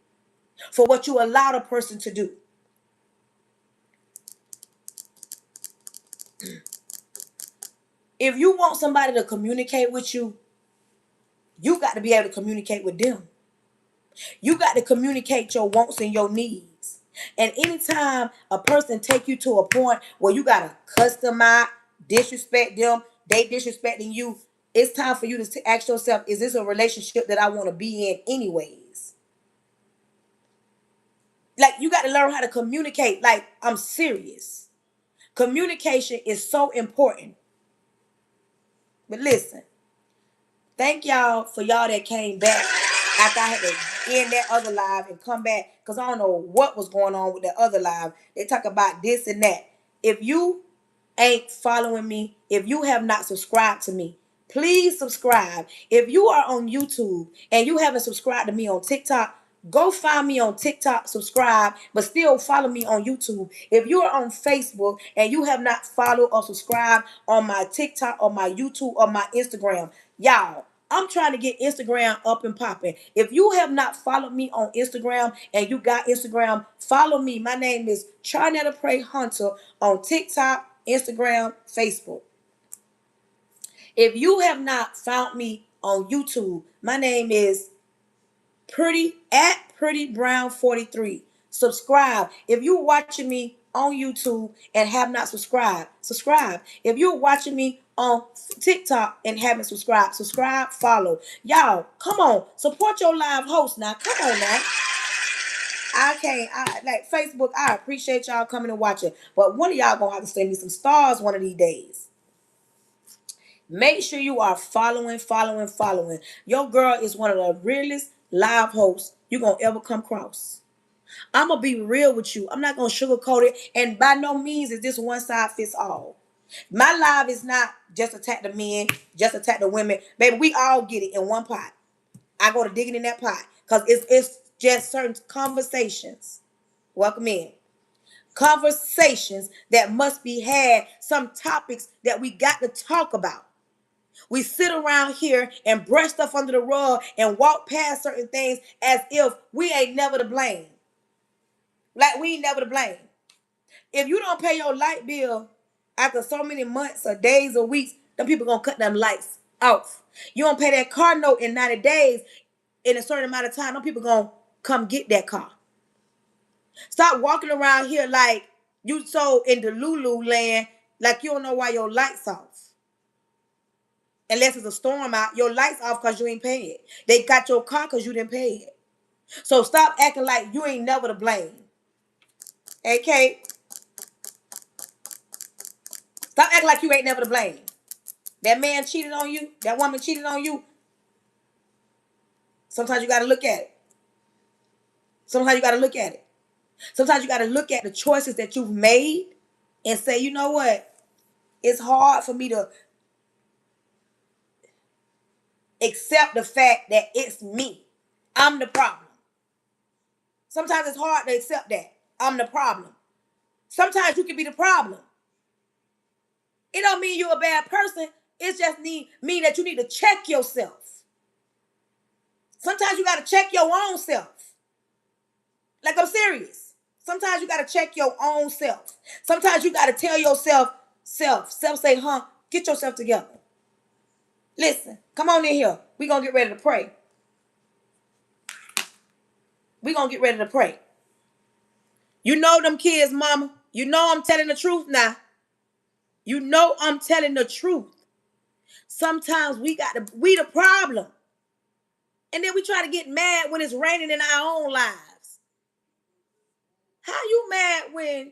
for what you allowed a person to do. If you want somebody to communicate with you, you got to be able to communicate with them. You got to communicate your wants and your needs. And anytime a person take you to a point where you got to customize, disrespect them, they disrespecting you, it's time for you to ask yourself, is this a relationship that I want to be in anyways? Like, you got to learn how to communicate. Like, I'm serious. Communication is so important. But listen, thank y'all for y'all that came back after I had to end that other live and come back because I don't know what was going on with that other live. They talk about this and that. If you ain't following me, if you have not subscribed to me, please subscribe. If you are on YouTube and you haven't subscribed to me on TikTok, go find me on TikTok, subscribe, but still follow me on YouTube. If you are on Facebook and you have not followed or subscribed on my TikTok or my YouTube or my Instagram, y'all, I'm trying to get Instagram up and popping. If you have not followed me on Instagram and you got Instagram, follow me. My name is Charnetta Pray Hunter on TikTok, Instagram, Facebook. If you have not found me on YouTube, my name is Pretty Brown 43. Subscribe. If you're watching me on YouTube and have not subscribed, subscribe. If you're watching me on TikTok and haven't subscribed, subscribe, follow. Y'all, come on, support your live host now. Come on now. I can't. I like Facebook. I appreciate y'all coming and watching, but one of y'all gonna have to send me some stars one of these days. Make sure you are following. Your girl is one of the realest live hosts you're gonna ever come across. I'm going to be real with you. I'm not going to sugarcoat it. And by no means is this one size fits all. My live is not just attack the men, just attack the women. Baby, we all get it in one pot. I go to digging in that pot because it's just certain conversations. Welcome in. Conversations that must be had, some topics that we got to talk about. We sit around here and brush stuff under the rug and walk past certain things as if we ain't never to blame. Like we ain't never to blame. If you don't pay your light bill after so many months or days or weeks, them people gonna cut them lights off. You don't pay that car note in 90 days, in a certain amount of time, them people gonna come get that car. Stop walking around here like you so in the Lulu land, like you don't know why your lights off. Unless it's a storm out, your lights off because you ain't paid it. They got your car because you didn't pay it. So stop acting like you ain't never to blame. Okay? Stop acting like you ain't never to blame. That man cheated on you, that woman cheated on you. Sometimes you got to look at it. Sometimes you got to look at it. Sometimes you got to look at the choices that you've made and say, you know what? It's hard for me to accept the fact that it's me. I'm the problem. Sometimes it's hard to accept that. I'm the problem. Sometimes you can be the problem. It don't mean you're a bad person. It just mean that you need to check yourself. Sometimes you got to check your own self. Like, I'm serious. Sometimes you got to check your own self. Sometimes you got to tell yourself, self say, get yourself together. Listen, come on in here. We're going to get ready to pray. We're going to get ready to pray. You know them kids, mama. You know I'm telling the truth now. You know I'm telling the truth. Sometimes we the problem. And then we try to get mad when it's raining in our own lives. How you mad when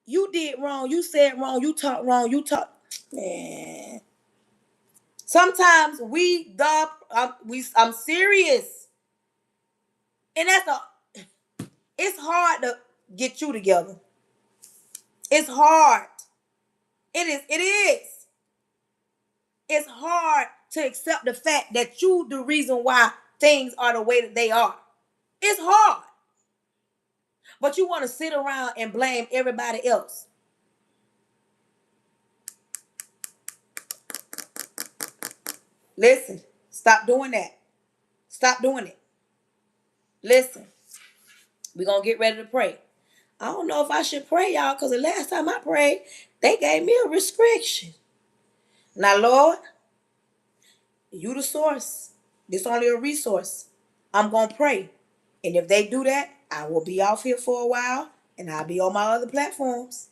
you did wrong, you said wrong, you talked wrong, man. Sometimes I'm serious. And it's hard to get you together. It's hard. It is. It's hard to accept the fact that you the reason why things are the way that they are. It's hard. But you want to sit around and blame everybody else. Listen, stop doing that. Stop doing it. Listen, we're going to get ready to pray. I don't know if I should pray, y'all, because the last time I prayed, they gave me a restriction. Now, Lord, you the source. This only a resource. I'm going to pray. And if they do that, I will be off here for a while, and I'll be on my other platforms.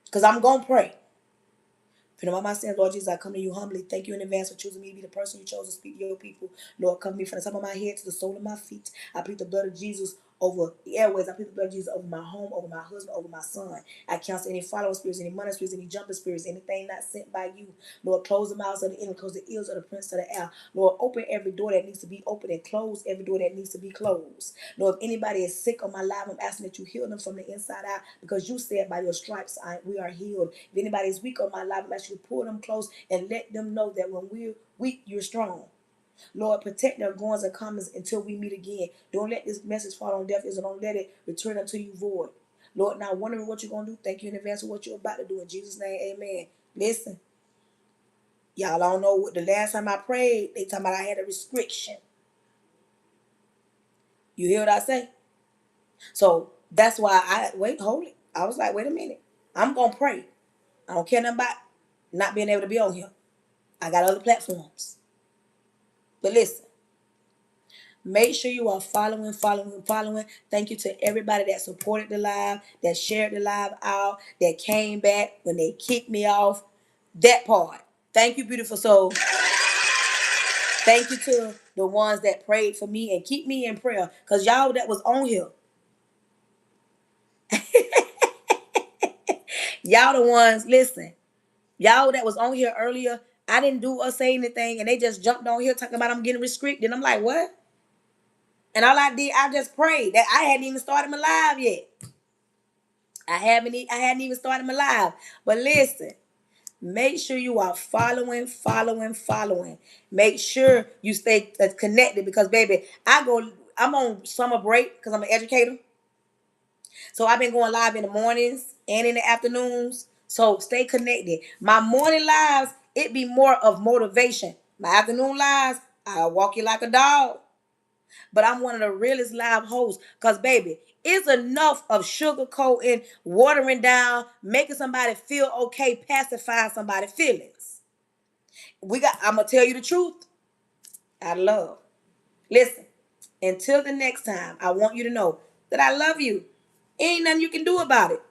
Because I'm going to pray. For all my sins, Lord Jesus, I come to you humbly. Thank you in advance for choosing me to be the person you chose to speak to your people. Lord, cover me from the top of my head to the sole of my feet. I plead the blood of Jesus over the airways. I plead the blood of Jesus over my home, over my husband, over my son. I cancel any following spirits, any money spirits, any jumping spirits, anything not sent by you. Lord, close the mouths of the enemy, close the ears of the prince of the air. Lord, open every door that needs to be opened and close every door that needs to be closed. Lord, if anybody is sick on my life, I'm asking that you heal them from the inside out, because you said by your stripes we are healed. If anybody is weak on my life, I'm asking you to pull them close and let them know that when we're weak, you're strong. Lord, protect their goings and comings until we meet again. Don't let this message fall on deaf ears, and don't let it return unto you void. Lord, now wondering what you're going to do, thank you in advance for what you're about to do. In Jesus' name, amen. Listen, y'all, I don't know what the last time I prayed, they talking about I had a restriction. You hear what I say? So that's why hold it. I was like, wait a minute. I'm going to pray. I don't care nothing about not being able to be on here. I got other platforms. But listen, make sure you are following. Thank you to everybody that supported the live, that shared the live out, that came back when they kicked me off. That part. Thank you, beautiful soul. Thank you to the ones that prayed for me and keep me in prayer. Because y'all that was on here. Y'all the ones, listen. Y'all that was on here earlier, I didn't do or say anything, and they just jumped on here talking about I'm getting restricted. I'm like, what? And all I did, I just prayed. That I hadn't even started my live yet. I hadn't even started my live. But listen, make sure you are following. Make sure you stay connected because, baby, I'm on summer break because I'm an educator. So I've been going live in the mornings and in the afternoons. So stay connected. My morning lives, it be more of motivation. My afternoon lives, I walk you like a dog. But I'm one of the realest live hosts. Because, baby, it's enough of sugarcoating, watering down, making somebody feel okay, pacifying somebody's feelings. I'm going to tell you the truth. I love. Listen, until the next time, I want you to know that I love you. Ain't nothing you can do about it.